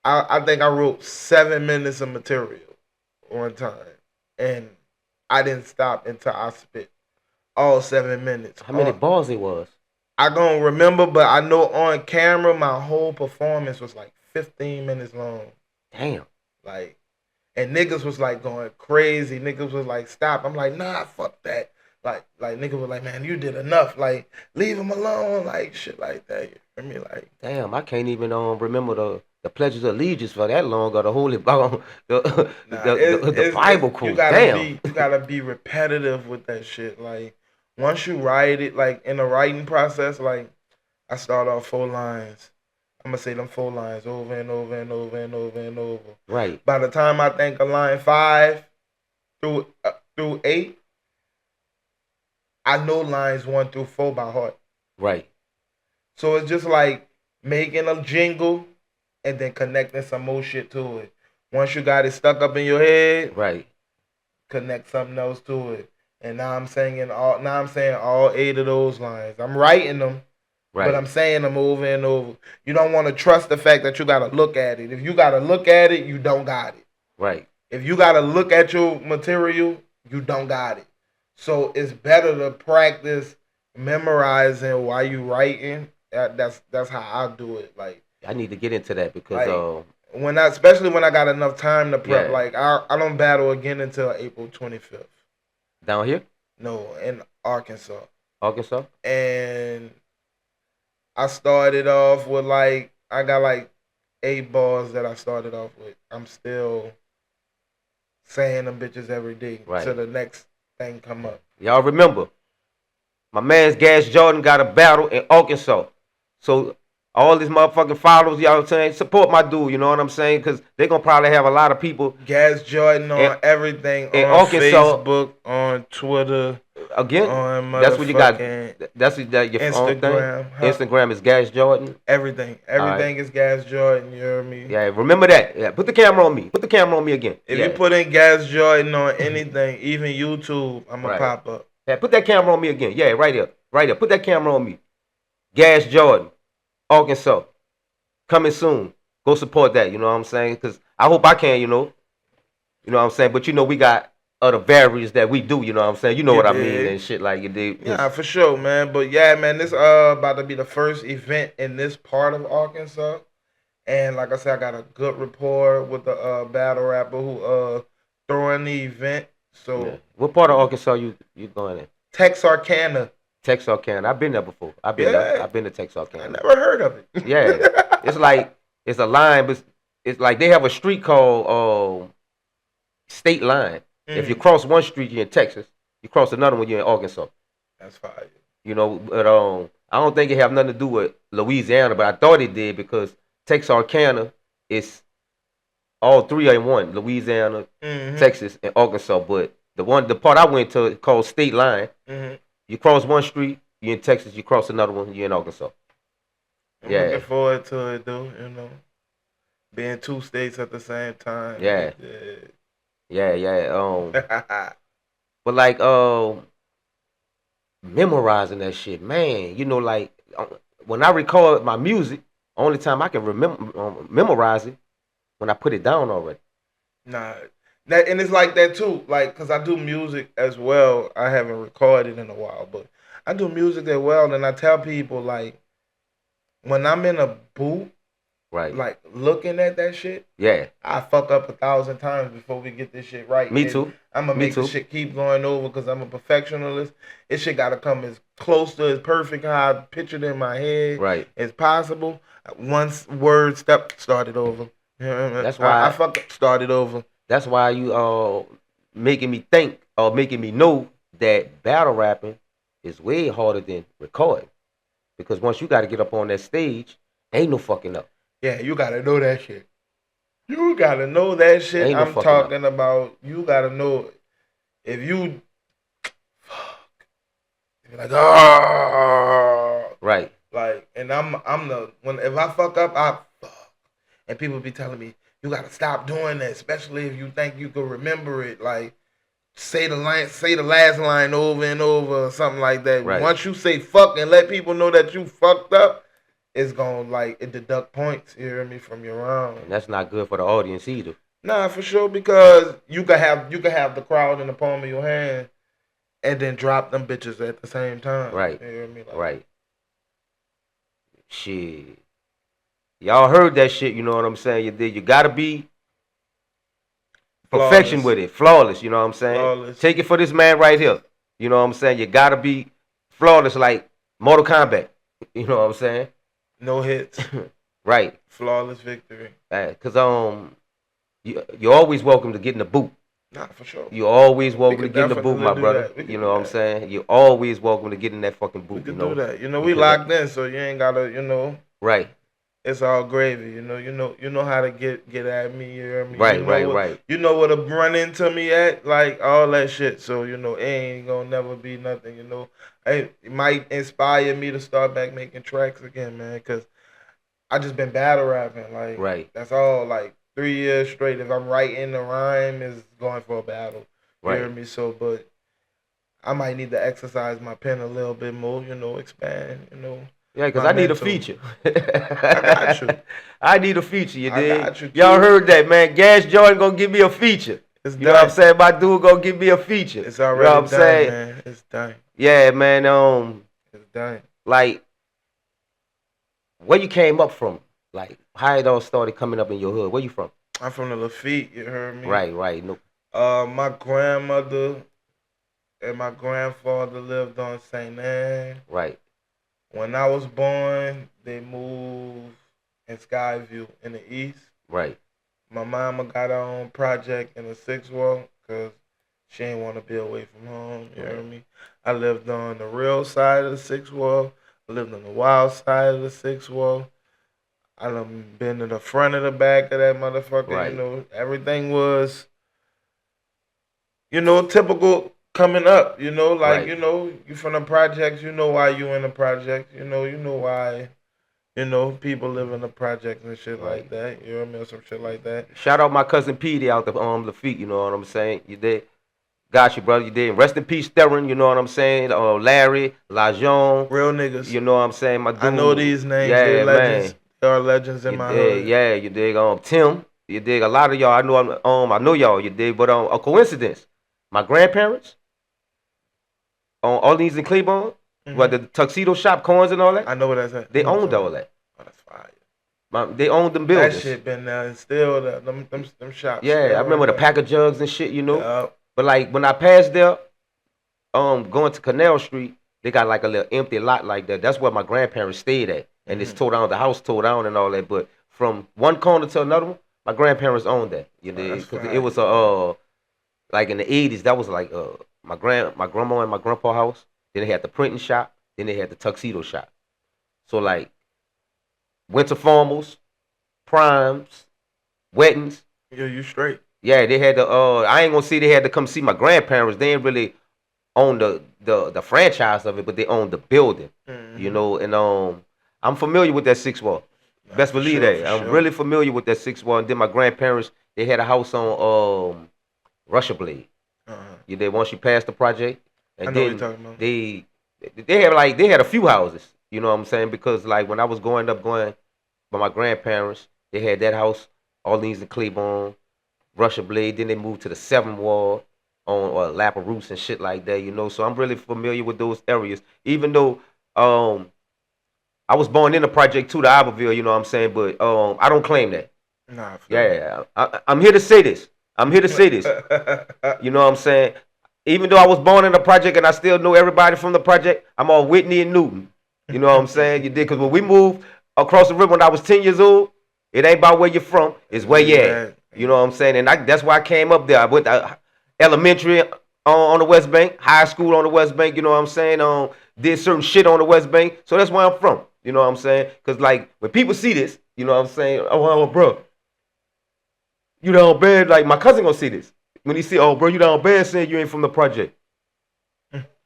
I think I wrote 7 minutes of material one time, and I didn't stop until I spit all 7 minutes. how many balls it was? I don't remember, but I know on camera my whole performance was like 15 minutes long. Damn. Like, and niggas was like going crazy. Niggas was like, stop. I'm like, nah, fuck that. Like niggas was like, man, you did enough. Like, leave him alone. Like shit like that. You hear me? Like, Damn, I can't even remember the pledges of allegiance for that long or the holy the nah, the Bible you quote. gotta Damn. be repetitive with that shit. Like, once you write it, like in the writing process, like I start off 4 lines. I'm gonna say them 4 lines over and over and over and over and over. Right, By the time I think of line 5 through 8, I know lines 1 through 4 by heart. right, So it's just like making a jingle and then connecting some more shit to it. Once you got it stuck up in your head, right. connect something else to it. And now I'm saying all 8 of those lines. I'm writing them, but I'm Right, saying them over and over. You don't want to trust the fact that you gotta look at it. If you gotta look at it, you don't got it. right. If you gotta look at your material, you don't got it. So it's better to practice memorizing while you writing. That's how I do it. I need to get into that because Like especially when I got enough time to prep. yeah, Like I don't battle again until April 25th. down here, No, in Arkansas. Arkansas. And I started off with like I got like 8 bars that I started off with. I'm still saying them bitches every day till Right. the next thing come up. Y'all remember, my man's Gas Jordan got a battle in Arkansas. So all these motherfucking followers, y'all saying, support my dude, you know what I'm saying? Because they going to probably have a lot of people Gas Jordan in, on everything, in on Arkansas. Facebook, on Twitter, Again, on that's what you got. motherfucking That's that your own thing. Instagram. Huh? Instagram is Gas Jordan. Everything. All right. Everything is Gas Jordan, you hear me? Yeah, remember that. Yeah, put the camera on me. Put the camera on me again. If Yeah. you put in Gas Jordan on anything, even YouTube, I'm going Right. to pop up. Yeah, put that camera on me again. Yeah, right here. Right here. Put that camera on me. Gas Jordan, Arkansas. Coming soon. Go support that, you know what I'm saying? Because I hope I can, you know. You know what I'm saying? But you know, we got other variants that we do, you know what I'm saying? You know what I mean and shit like you did. Yeah, for sure, man. But yeah, man, this about to be the first event in this part of Arkansas. And like I said, I got a good rapport with the battle rapper who throwing the event. So Yeah. What part of Arkansas you going in? Texarkana. Texarkana. I've been there before. I've been there. I've been to Texarkana. I never heard of it. Yeah. It's like it's a line, but it's like they have a street called State Line. If you cross one street, you're in Texas. You cross another one, you're in Arkansas. That's fire. You know, but I don't think it have nothing to do with Louisiana, but I thought it did because Texarkana is all three are in one: Louisiana, Texas, and Arkansas. But the part I went to called State Line. You cross one street, you're in Texas. You cross another one, you're in Arkansas. I'm looking forward to it, though. You know, being 2 states at the same time. Yeah. But like memorizing that shit, man. You know, like when I record my music, only time I can remember memorize it when I put it down already. Nah, and it's like that too. Like, cause I do music as well. I haven't recorded in a while, but I do music as well. And I tell people like, when I'm in a booth, right, like looking at that shit, yeah, I fuck up 1,000 times before we get this shit right. Me too. I'm gonna make this shit keep going over because I'm a perfectionist. This shit gotta come as close to as perfect how I pictured in my head, right, as possible. Once word step started over. That's why I fucked up, started over. That's why you making me think or making me know that battle rapping is way harder than recording. Because once you got to get up on that stage, ain't no fucking up. Yeah, you got to know that shit. You got to know that shit. Ain't no I'm talking about, you got to know if you, fuck, you're like, oh. Right. Like, and if I fuck up, I fuck. And people be telling me, you got to stop doing that, especially if you think you can remember it. Like, say the last line over and over or something like that. Right. Once you say fuck and let people know that you fucked up, it's gonna it deduct points, you hear me, from your round. And that's not good for the audience either. Nah, for sure, because you can have the crowd in the palm of your hand and then drop them bitches at the same time. Right. You hear me? Like, right. Shit. Y'all heard that shit, you know what I'm saying? You gotta be perfection with it. Flawless, you know what I'm saying? Flawless. Take it for this man right here. You know what I'm saying? You gotta be flawless like Mortal Kombat. You know what I'm saying? No hits. Right. Flawless victory. Cause you're always welcome to get in the boot. Nah, for sure. You're always welcome to get in the boot, my brother. You know what I'm saying? You're always welcome to get in that fucking boot. We can do that. You know, we locked in, so you ain't gotta, Right. It's all gravy, you know how to get at me, you hear me? Right, right. You know where to run into me at, like all that shit. So, it ain't gonna never be nothing, It might inspire me to start back making tracks again, man, because I just been battle rapping, like, right. That's all, like 3 years straight. If I'm writing the rhyme, is going for a battle. You hear me? So, but I might need to exercise my pen a little bit more, expand, Yeah, because I need a feature. I got you. I need a feature, you dig? I got you. Y'all heard that, man. Gas Jordan gonna give me a feature. It's you know what I'm saying? My dude gonna give me a feature. It's already done, saying? Man. It's done. Yeah, man. It's done. Like, where you came up from? Like, how it all started coming up in your hood? Where you from? I'm from the Lafitte, you heard me? Right. No. My grandmother and my grandfather lived on St. Anne. Right. When I was born, they moved in Skyview in the east. Right. My mama got her own project in the sixth wall because she ain't want to be away from home. You hear Right. me? I lived on the real side of the sixth wall. I lived on the wild side of the sixth wall. I done been to the front of the back of that motherfucker. You Right. know, everything was, typical coming up. Like Right. you from the projects. You know why you in the projects. You know why. People live in the projects and shit like Right. that. You know what I mean? Some shit like that. Shout out my cousin Petey out the feet. You know what I'm saying? You did. Got you, brother. You did. Rest in peace, Theron. You know what I'm saying? Larry, Lajon. Real niggas. You know what I'm saying? My I know dude. these names. They Yeah, legends. man. They are legends in You my dig? hood. Yeah, you dig? Tim. You dig? A lot of y'all. I know. I know y'all. You dig? But a coincidence. My grandparents on Orleans and Claiborne, what Hmm. the tuxedo shop, coins and all that. I know what that's at. I They know what owned you're talking all about. that. Oh, that's fire. They owned them That buildings. shit been there and still there. Them shops Yeah, I still right remember the there. pack of jugs and shit. You know. Yup. But like when I passed there, going to Canal Street, they got like a little empty lot like that. That's where my grandparents stayed at, and it's Hmm. tore down. The house tore down and all that. But from one corner to another one, my grandparents owned that. You Oh, know, that's because it fire. was a like in the '80s. That was like my grandma and my grandpa house. Then they had the printing shop. Then they had the tuxedo shop. So like winter formals, primes, weddings. Yo, you straight. Yeah, they had the. I ain't gonna say they had to come see my grandparents. They ain't really own the franchise of it, but they own the building, you Hmm. know. And I'm familiar with that six wall. Nah, Best for believe sure, that. for I'm sure. really familiar with that six wall. And then my grandparents, they had a house on Russia Blade. Uh-huh. You did once you pass the project, I and know what you're then talking about. they had a few houses. You know what I'm saying? Because like when I was going by my grandparents, they had that house, Orleans and Claiborne, Russia Blade. Then they moved to the Seven Wall on or Laperouse and shit like that. You know, so I'm really familiar with those areas. Even though I was born in the project too, the Iberville. You know what I'm saying? But I don't claim that. Nah, I feel you. Yeah, I'm here to say this. I'm here to say this. You know what I'm saying? Even though I was born in the project and I still know everybody from the project, I'm on Whitney and Newton. You know what I'm saying? You did because when we moved across the river when I was 10 years old, it ain't about where you're from, it's That's where where you you at. at. You know what I'm saying? And that's why I came up there. I went to elementary on the West Bank, high school on the West Bank. You know what I'm saying? Did certain shit on the West Bank, so that's where I'm from. You know what I'm saying? Because like when people see this, you know what I'm saying? Oh, bro, you down bad. Like my cousin gonna see this when he see, oh, bro, you down bad saying you ain't from the project.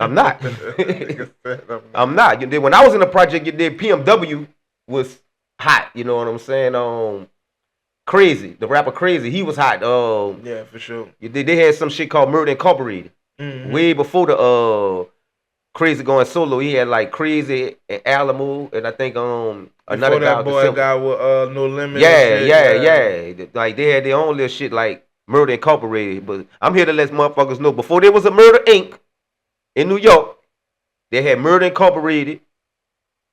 I'm not. Nigga said I'm I'm not. not. You did when I was in the project. You did PMW was hot. You know what I'm saying? Crazy. The rapper Crazy. He was hot. Yeah, for sure. You did. They had some shit called Murder Incorporated. Hmm. Way before the Crazy going solo. He had like Crazy and Alamo, and I think another Before guy that with the boy symbol. got with No Limit and Yeah, shit. yeah, Yeah. yeah. Like they had their own little shit like Murder Incorporated. But I'm here to let motherfuckers know before there was a Murder Inc. in New York, they had Murder Incorporated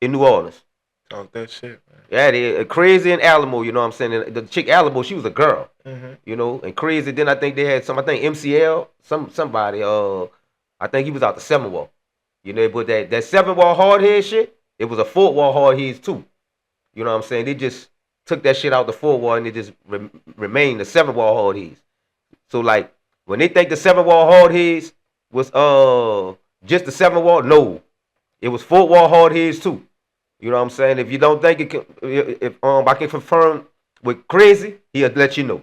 in New Orleans. Talk that shit, Yeah, they Crazy and Alamo. You know what I'm saying? And the chick Alamo, she was a girl. man. You know, and Crazy. Then I think they had some. I think MCL, somebody. I think he was out the seven wall. You know, but that seven wall hard head shit, it was a four wall hard heads too. You know what I'm saying? They just took that shit out the four wall and it just remained the seven wall hard heads. So like when they think the seven wall hard heads was just the seven wall, no, it was four wall hard heads too. You know what I'm saying? If you don't think it can, if I can confirm with Crazy, he'll let you know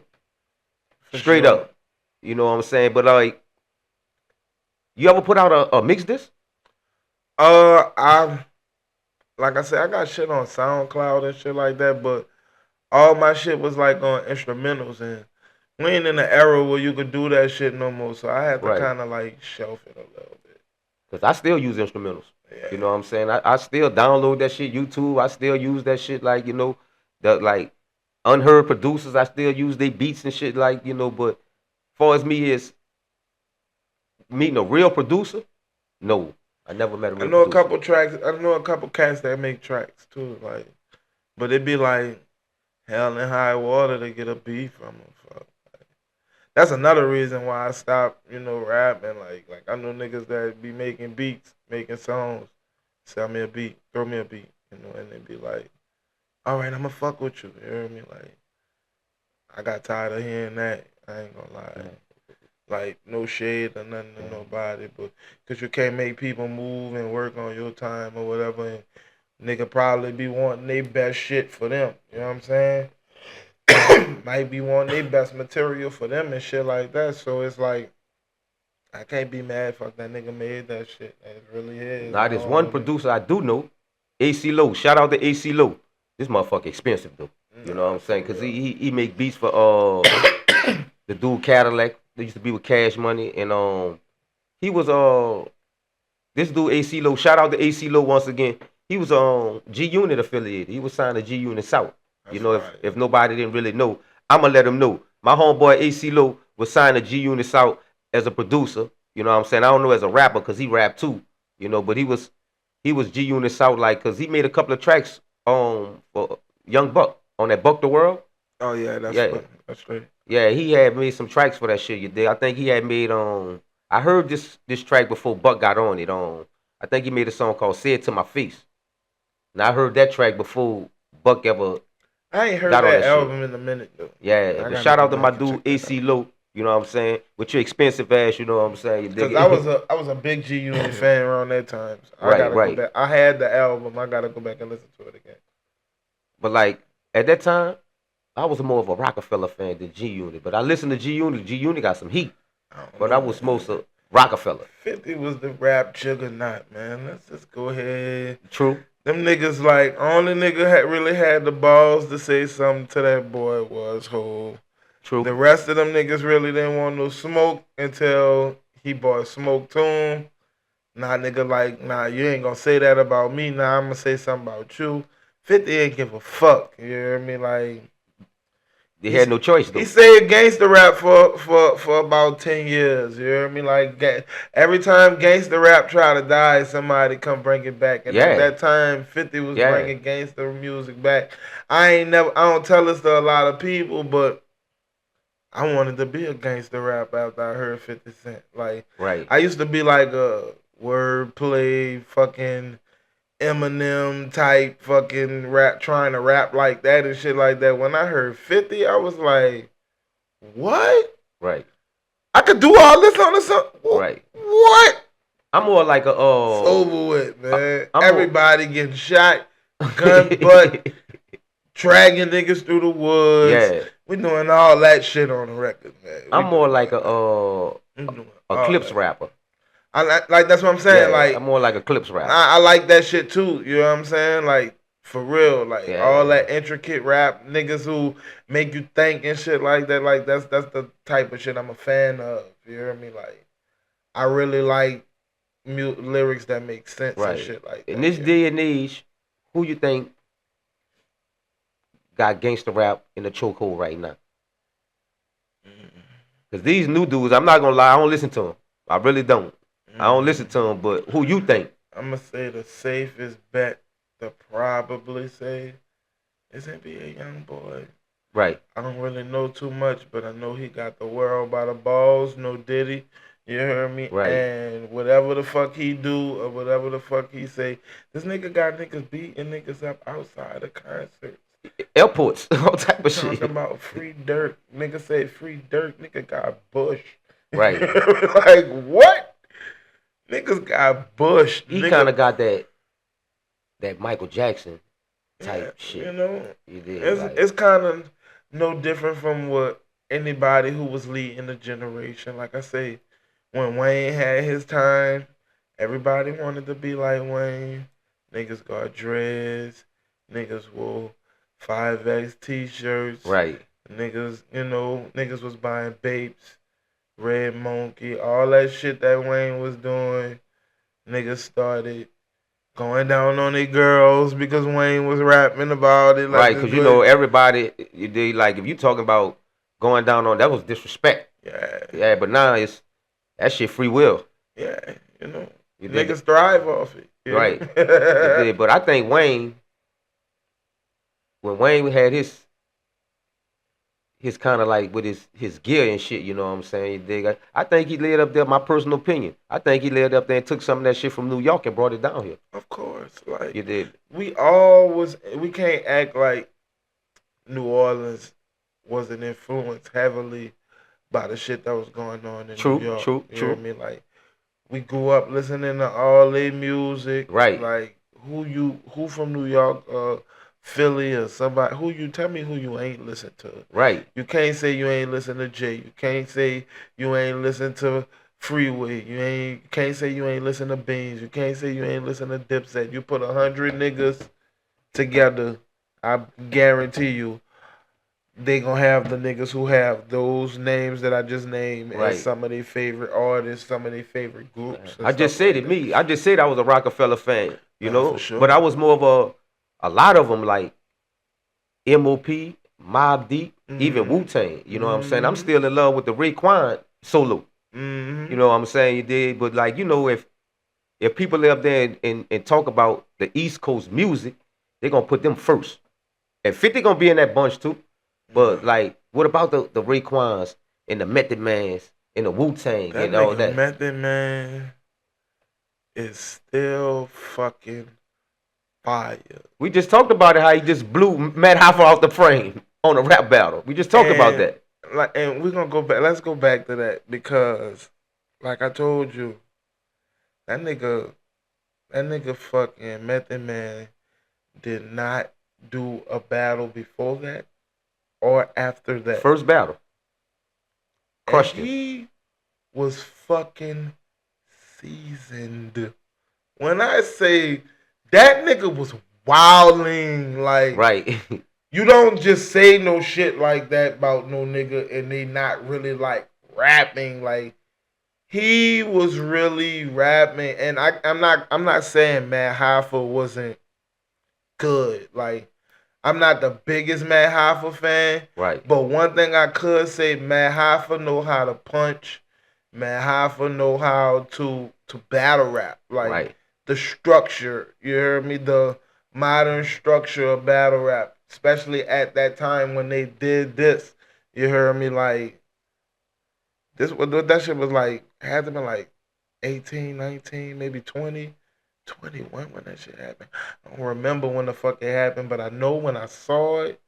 For straight sure. up. You know what I'm saying? But like, you ever put out a mix disc? I like I said, I got shit on SoundCloud and shit like that, but all my shit was like on instrumentals, and we ain't in the era where you could do that shit no more. So I had to Right. kind of like shelf it a little bit. Cause I still use instrumentals. Yeah. You know what I'm saying? I still download that shit YouTube. I still use that shit like, you know, the like unheard producers. I still use their beats and shit like, you know, but far as me is meeting a real producer, no. I never met a I real know a producer. couple tracks. I know a couple cats that make tracks too. Like, but it be like hell and high water to get a beat from them. Fuck. That's another reason why I stopped, rapping. Like I know niggas that be making beats, making songs, sell me a beat, throw me a beat, you know, and then be like, all right, I'ma fuck with you. You hear me? Like, I got tired of hearing that. I ain't gonna lie. Like, no shade or nothing to nobody, but because you can't make people move and work on your time or whatever, and nigga probably be wanting their best shit for them. You know what I'm saying? Might be wanting their best material for them and shit like that. So it's like, I can't be mad. Fuck that nigga made that shit. It really is. Now, there's one producer I do know, AC Low. Shout out to AC Low. This motherfucker expensive though. You know what I'm saying? Cause he make beats for the dude Cadillac. They used to be with Cash Money, and he was this dude AC Low. Shout out to AC Low once again. He was G Unit affiliated. He was signed to G Unit South. You know, if nobody didn't really know, I'ma let them know. My homeboy AC Low was signed to G Unit South as a producer. You know what I'm saying? I don't know as a rapper because he rapped too. You know, but he was G Unit South, like, cause he made a couple of tracks for Young Buck on that Buck the World. Oh yeah, that's Yeah. right. That's right. Yeah, he had made some tracks for that shit. You did. I think he had made I heard this track before Buck got on it. I think he made a song called "Say It to My Face." And I heard that track before Buck ever I ain't heard got on that that album shit. in a minute though. Yeah, I but gotta shout go out to my back and dude check that AC out. Low. You know what I'm saying? With your expensive ass, you know what I'm saying? You dig Cause it? I was a big G Unit fan around that time. So I Right, gotta go right. back. I had the album. I gotta go back and listen to it again. But like at that time, I was more of a Rockefeller fan than G Unit. But I listened to G Unit. G Unit got some heat. I don't But know, I was man. most of Rockefeller. 50 was the rap juggernaut, man. Let's just go ahead. True. Them niggas like only nigga really had the balls to say something to that boy was Hov. True. The rest of them niggas really didn't want no smoke until he bought smoke to him. Nah, nigga, like, nah, you ain't gonna say that about me. Nah, I'm gonna say something about you. 50 ain't give a fuck. You hear me? Like, They had no choice though. he stayed gangster rap for about 10 years. You hear me? Like, every time gangster rap try to die, somebody come bring it back. And at that time, 50 was bringing gangster music back. I don't tell this to a lot of people, but I wanted to be a gangster rap after I heard 50 Cent. Like, Right. I used to be like a wordplay, fucking Eminem type fucking rap, trying to rap like that and shit like that. When I heard 50, I was like, what? Right. I could do all this on the song? Right. What? I'm more like a It's over with, man. I'm Everybody getting shot, gun butt, dragging niggas through the woods. Yeah. We doing all that shit on the record, man. I'm more like a clips rapper. I like that's what I'm saying. Yeah, like I'm more like a clips rapper. I like that shit too. You know what I'm saying? Like for real, like all that intricate rap, niggas who make you think and shit like that. Like that's the type of shit I'm a fan of. You hear me? Like I really like lyrics that make sense and shit like that. In this day and age, who you think got gangster rap in the chokehold right now? Because these new dudes, I'm not gonna lie, I don't listen to them. I really don't. I don't listen to them. But who you think? I'm gonna say the safest bet to probably say is NBA Young Boy. Right. I don't really know too much, but I know he got the world by the balls. No Diddy. You hear me? Right. And whatever the fuck he do or whatever the fuck he say, this nigga got niggas beating niggas up outside of concerts. Airports, all type of shit. Talking about free dirt. Nigga say free dirt. Nigga got Bush. Right. Like what? Niggas got Bush. He kind of got that Michael Jackson type shit. You know, it's kind of no different from what anybody who was leading the generation. Like I say, when Wayne had his time, everybody wanted to be like Wayne. Niggas got dreads. Niggas wore 5X t-shirts. Right. Niggas was buying Bapes, Red Monkey, all that shit that Wayne was doing. Niggas started going down on their girls because Wayne was rapping about it. Like right, because everybody, they like, if you talking about going down on, that was disrespect. Yeah. Yeah, but now that shit free will. Yeah, niggas thrive off it. Right. But I think Wayne, when Wayne had his kind of like with his gear and shit. You know what I'm saying? You dig? I think he laid up there. My personal opinion. I think he laid up there and took some of that shit from New York and brought it down here. Of course, You like did. we can't act like New Orleans wasn't influenced heavily by the shit that was going on in New True, York. true, You know what true. I mean? Like we grew up listening to all their music. Right, Like who from New York, Philly or somebody who you tell me who you ain't listen to. right. You can't say you ain't listen to Jay. You can't say you ain't listen to Freeway. You can't say you ain't listen to Beans. You can't say you ain't listen to Dipset. You put 100 niggas together, I guarantee you they gonna have the niggas who have those names that I just named as Right. some of their favorite artists, some of their favorite groups. And I just stuff said like it. that. Me. I just said I was a Rockefeller fan. You Nah, for know, sure. but I was more of a lot of them like MOP, Mob Deep, even Wu Tang. You know what I'm saying? I'm still in love with the Raekwon solo. You know what I'm saying? You did, but like if people up there and talk about the East Coast music, they're gonna put them first. And 50 gonna be in that bunch too. But like, what about the Raekwons and the Method Mans and the Wu Tang That and all nigga that? Method Man is still fucking fire. We just talked about it, how he just blew Matt Hoffa off the frame on a rap battle. We just talked about that. And we're gonna go back. Let's go back to that because, like I told you, that nigga, that nigga fucking Method Man did not do a battle before that or after that. First battle. Crushed and him. he was fucking seasoned. When I say that nigga was wilding, like Right. you don't just say no shit like that about no nigga and they not really like rapping. Like he was really rapping, and I'm not saying Matt Hoffa wasn't good. Like I'm not the biggest Matt Hoffa fan, Right. but one thing I could say, Matt Hoffa know how to punch. Matt Hoffa know how to battle rap. Like Right. the structure, you hear me? The modern structure of battle rap, especially at that time when they did this. You hear me? Like this, what that shit was like, had to be like 18, 19, maybe 20, 21 when that shit happened. I don't remember when the fuck it happened, but I know when I saw it,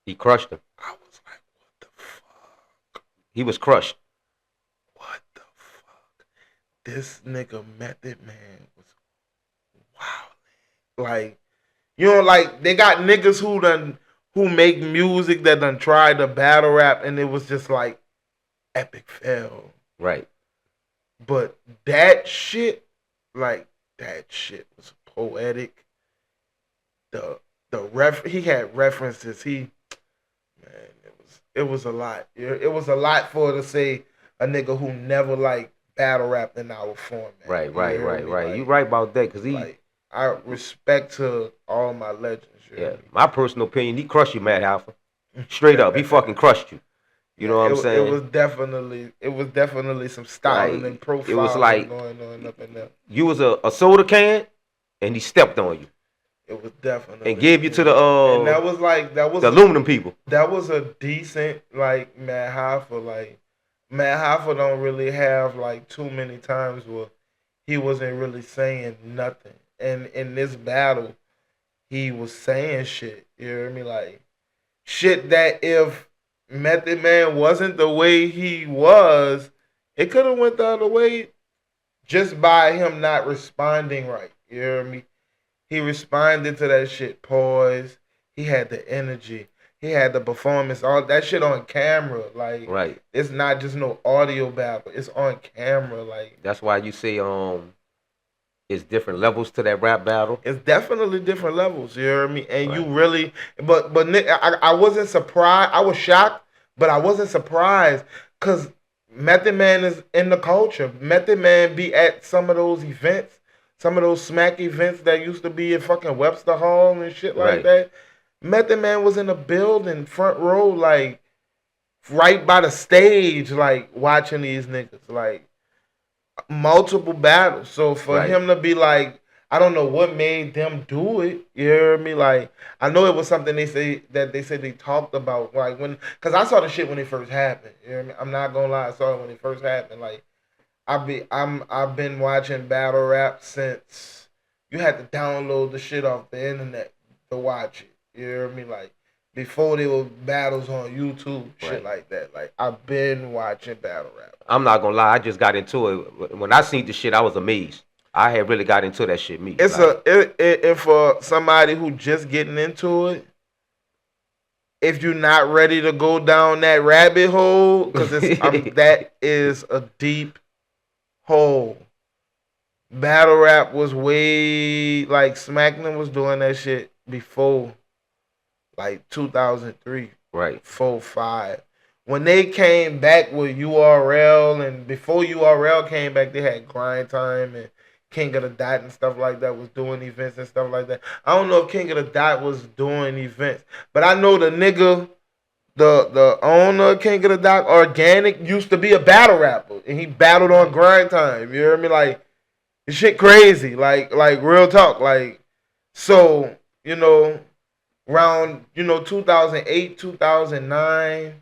He crushed him. I was like, what the fuck? He was crushed. What the fuck? This nigga Method Man was wow. Like, you know, like they got niggas who make music that done tried to battle rap and it was just like epic fail. Right. But that shit, like that shit was poetic. He had references. It was a lot. It was a lot for to say a nigga who never like battle rapped in our format. Right. You Right. hear Right. me? Right. Like, You right about that, cause he. like I respect to all my legends. You hear Yeah. me? My personal opinion, he crushed you, Matt Hoffa. Straight up, he fucking crushed you. You know what I'm saying? It was definitely some styling Like, and profiling it was like going on up in there. you was a soda can, and he stepped on you It was definitely and gave you to and that the was like the aluminum people. that was a decent like Matt Hoffa. Like Matt Hoffa don't really have like too many times where he wasn't really saying nothing. And in this battle, he was saying shit. You hear me? Like shit that if Method Man wasn't the way he was, it could have went the other way just by him not responding right. You hear me? He responded to that shit poised. He had the energy. He had the performance. All that shit on camera. Like Right. it's not just no audio battle. It's on camera. Like That's why you say it's different levels to that rap battle. it's definitely different levels. You hear me? And you Right. really, but Nick, I wasn't surprised. I was shocked, but I wasn't surprised because Method Man is in the culture. Method Man be at some of those events, some of those smack events that used to be in fucking Webster Hall and shit like Right. that. Method Man was in the building, front row, like right by the stage, like watching these niggas, like multiple battles. So for Right. him to be like, I don't know what made them do it. You hear me? Like I know it was something they said they talked about. Like when, cause I saw the shit when it first happened. You hear me? I'm not gonna lie, I saw it when it first happened. Like I've been watching battle rap since you had to download the shit off the internet to watch it. You hear me? Like before there were battles on YouTube, shit Right. like that. Like I've been watching battle rap. I'm not gonna lie, I just got into it. When I seen the shit, I was amazed. I had really got into that shit. Me, It's like, if for somebody who just getting into it, if you're not ready to go down that rabbit hole, because that is a deep hole. Battle rap was way like Smackman was doing that shit before like 2003, right, 4, 5. When they came back with URL, and before URL came back, they had Grind Time and King of the Dot and stuff like that was doing events and stuff like that. I don't know if King of the Dot was doing events, but I know the nigga, the owner of King of the Dot, Organic, used to be a battle rapper, and he battled on Grind Time. You hear me? Like this shit crazy. Like real talk. Like so, you know, around 2008, 2009,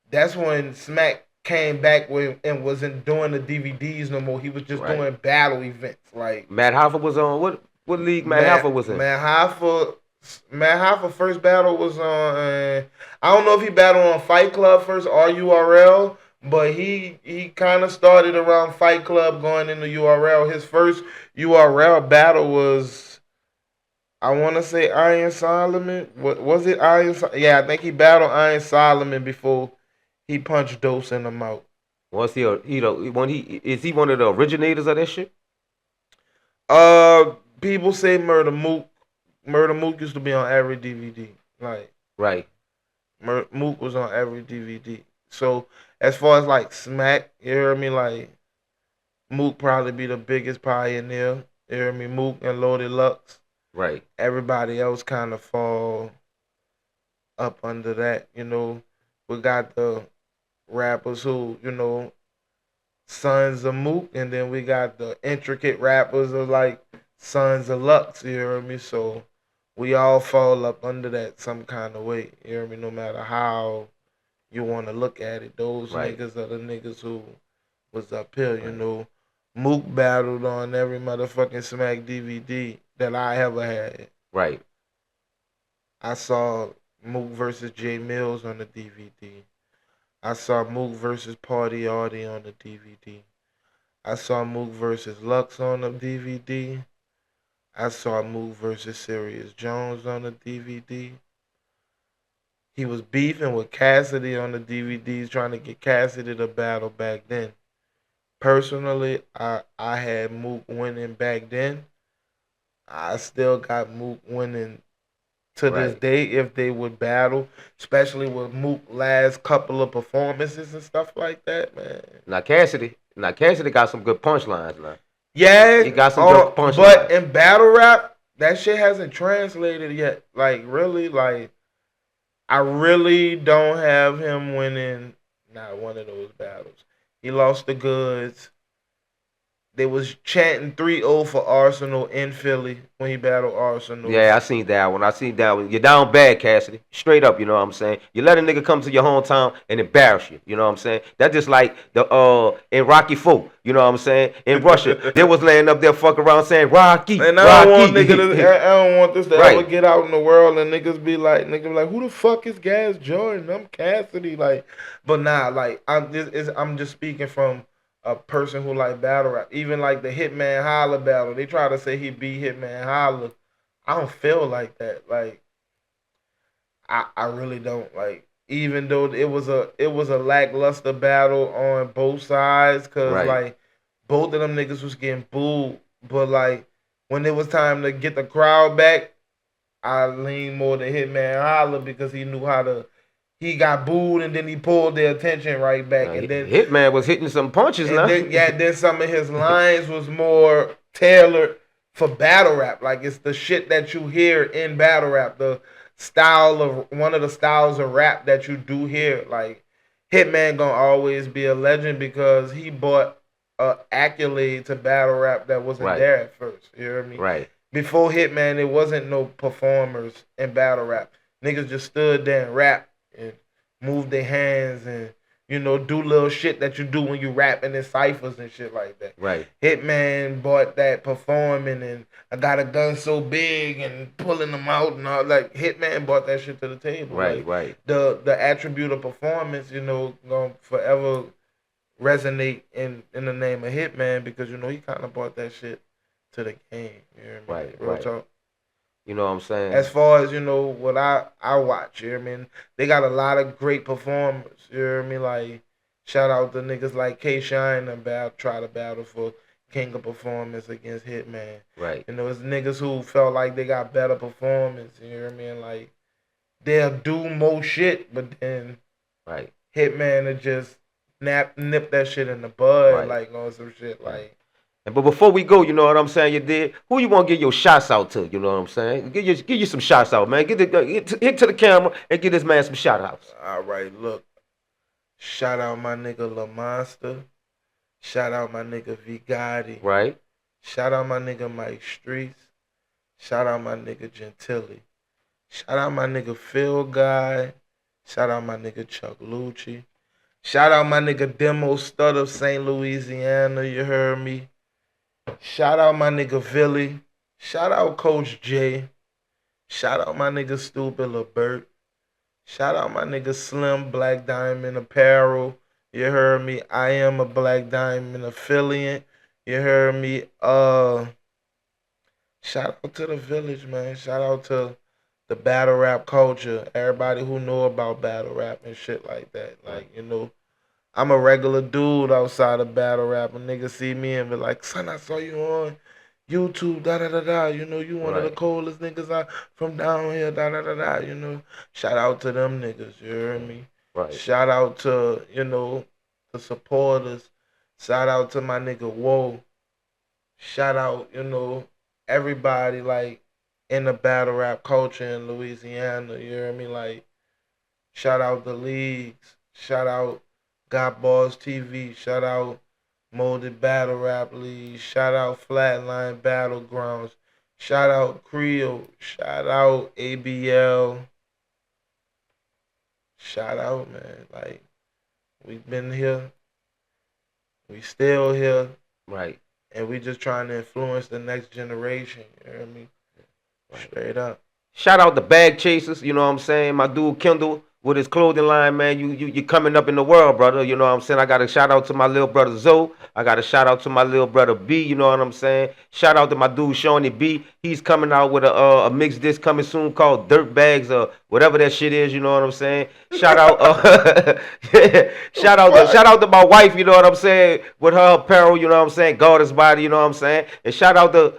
that's when Smack came back with and wasn't doing the DVDs no more. He was just right. doing battle events. Like Matt Hoffa was on what league? Matt Hoffa was in. Matt Hoffa first battle was on. I don't know if he battled on Fight Club first or URL, but he kind of started around Fight Club going into URL. His first URL battle was, I want to say, Iron Solomon. What was it? Yeah, I think he battled Iron Solomon before he punched Dose in the mouth. Was he when he is he one of the originators of that shit? People say Murder Mook. Murder Mook used to be on every DVD. Like Right, Mook was on every DVD. So as far as like Smack, you hear me? Like Mook probably be the biggest pioneer. You hear me? Mook and Loaded Lux. right, Everybody else kind of fall up under that. We got the rappers who, Sons of Mook, and then we got the intricate rappers of like Sons of Lux. You hear me? So we all fall up under that some kind of way. You hear me? No matter how you want to look at it, those right, niggas are the niggas who was up here. right, Mook battled on every motherfucking Smack DVD that I ever had. right, I saw Mook versus Jay Mills on the DVD. I saw Mook versus Party Artie on the DVD. I saw Mook versus Lux on the DVD. I saw Mook versus Sirius Jones on the DVD. He was beefing with Cassidy on the DVDs, trying to get Cassidy to battle back then. Personally, I had Mook winning back then. I still got Mook winning to this right. day if they would battle, especially with Mook last couple of performances and stuff like that, man. Now Cassidy got some good punchlines now. Yeah, He got some good but punchlines. in battle rap, that shit hasn't translated yet. Like really, like I really don't have him winning not one of those battles. He lost the goods. They was chanting 3-0 for Arsenal in Philly when he battled Arsenal. Yeah, I seen that one. I seen that one. You're down bad, Cassidy. Straight up, you know what I'm saying? You let a nigga come to your hometown and embarrass you. You know what I'm saying? That's just like the in Rocky 4. You know what I'm saying? In Russia, they was laying up there fucking around saying Rocky. And Rocky. I don't want this to Right. ever get out in the world and niggas be like, who the fuck is Gas Jordan? I'm Cassidy, like, but nah, like I'm just speaking from a person who like battle rap. Even like the Hitman Holla battle, they try to say he beat Hitman Holla. I don't feel like that. Like I really don't. Like even though it was a lackluster battle on both sides, cause Right. like both of them niggas was getting booed. But like when it was time to get the crowd back, I lean more to Hitman Holla because he knew how to. He got booed and then he pulled their attention right back, and then Hitman was hitting some punches now. then some of his lines was more tailored for battle rap. Like it's the shit that you hear in battle rap, the style of one of the styles of rap that you do hear. Like Hitman gonna always be a legend because he brought accolade to battle rap that wasn't Right. there at first. You hear me? Right. Before Hitman, there wasn't no performers in battle rap. Niggas just stood there and rap and moved their hands and do little shit that you do when you rapping in ciphers and shit like that. Right. Hitman bought that performing and I got a gun so big and pulling them out and all. Like Hitman brought that shit to the table. Right. Like, Right. the attribute of performance, gonna forever resonate in the name of Hitman because he kind of brought that shit to the game. You hear me? Right, Real right. talk. You know what I'm saying? As far as what I watch, you hear me? They got a lot of great performers. You hear me? Like shout out to niggas like K Shine and try to battle for King of Performance against Hitman. Right. It's niggas who felt like they got better performance. You hear me? And like they'll do more shit, but then Right. Hitman will just nip that shit in the bud, Right. like on some shit like. But before we go, you know what I'm saying, you did? Who you want to give your shots out to, you know what I'm saying? Give you some shots out, man. Hit to the camera and give this man some shout outs. All right, look. Shout out my nigga La Monster. Shout out my nigga V Gotti. Right? Shout out my nigga Mike Streets. Shout out my nigga Gentili. Shout out my nigga Phil Guy. Shout out my nigga Chuck Lucci. Shout out my nigga Demo Stud of St. Louisiana, you heard me. Shout out my nigga Philly. Shout out Coach J. Shout out my nigga Stupid LeBert. Shout out my nigga Slim Black Diamond Apparel. You heard me. I am a Black Diamond affiliate. You heard me. Shout out to the village, man. Shout out to the battle rap culture. Everybody who know about battle rap and shit like that. Like, I'm a regular dude outside of battle rap. A nigga see me and be like, son, I saw you on YouTube, da-da-da-da. You one of the Right. coolest niggas out from down here, da-da-da-da. Shout out to them niggas, you hear me? Right. Shout out to, the supporters. Shout out to my nigga Whoa. Shout out, everybody, like, in the battle rap culture in Louisiana, you hear me? Like, shout out the leagues. Shout out Got Balls TV. Shout out Molded Battle Rap League. Shout out Flatline Battlegrounds. Shout out Creole. Shout out ABL. Shout out, man. Like, we've been here. We still here. Right. And we just trying to influence the next generation. You hear me? Right. Straight up. Shout out the Bag Chasers, you know what I'm saying? My dude Kendall with his clothing line, man. You coming up in the world, brother. You know what I'm saying? I got a shout out to my little brother Zoe. I got a shout out to my little brother B, you know what I'm saying? Shout out to my dude Shawnee B. He's coming out with a mixed disc coming soon called Dirt Bags or whatever that shit is, you know what I'm saying? Shout out shout out to my wife, you know what I'm saying? With her apparel, you know what I'm saying? Goddess Body, you know what I'm saying? And shout out to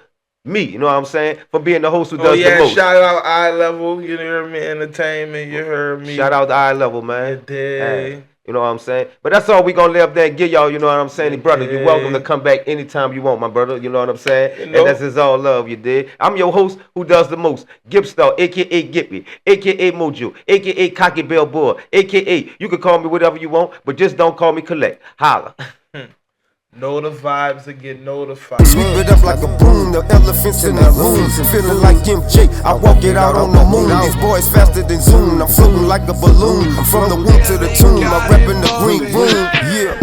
me, you know what I'm saying? For being the host who does the most. Shout out Eye Level, you hear me? Entertainment, you heard me. Shout out to Eye Level, man. You dig? You know what I'm saying? But that's all we gonna lay up there and give y'all, you know what I'm saying? You Brother, you're welcome to dig? come back anytime you want, my brother. You know what I'm saying? You know. And that's just all love, you did. I'm your host who does the most. Gipp Star, aka Gippy, aka Mojo, aka Cocky Bell Boy, aka you can call me whatever you want, but just don't call me Collect. Holla. Know the vibes and get notified. Sweep it up like a broom, the elephants in the room. Feeling like MJ, I walk it out on the moon. These boys faster than Zoom, I'm floating like a balloon. I'm from the womb to the tomb, I'm repping the green room. Yeah.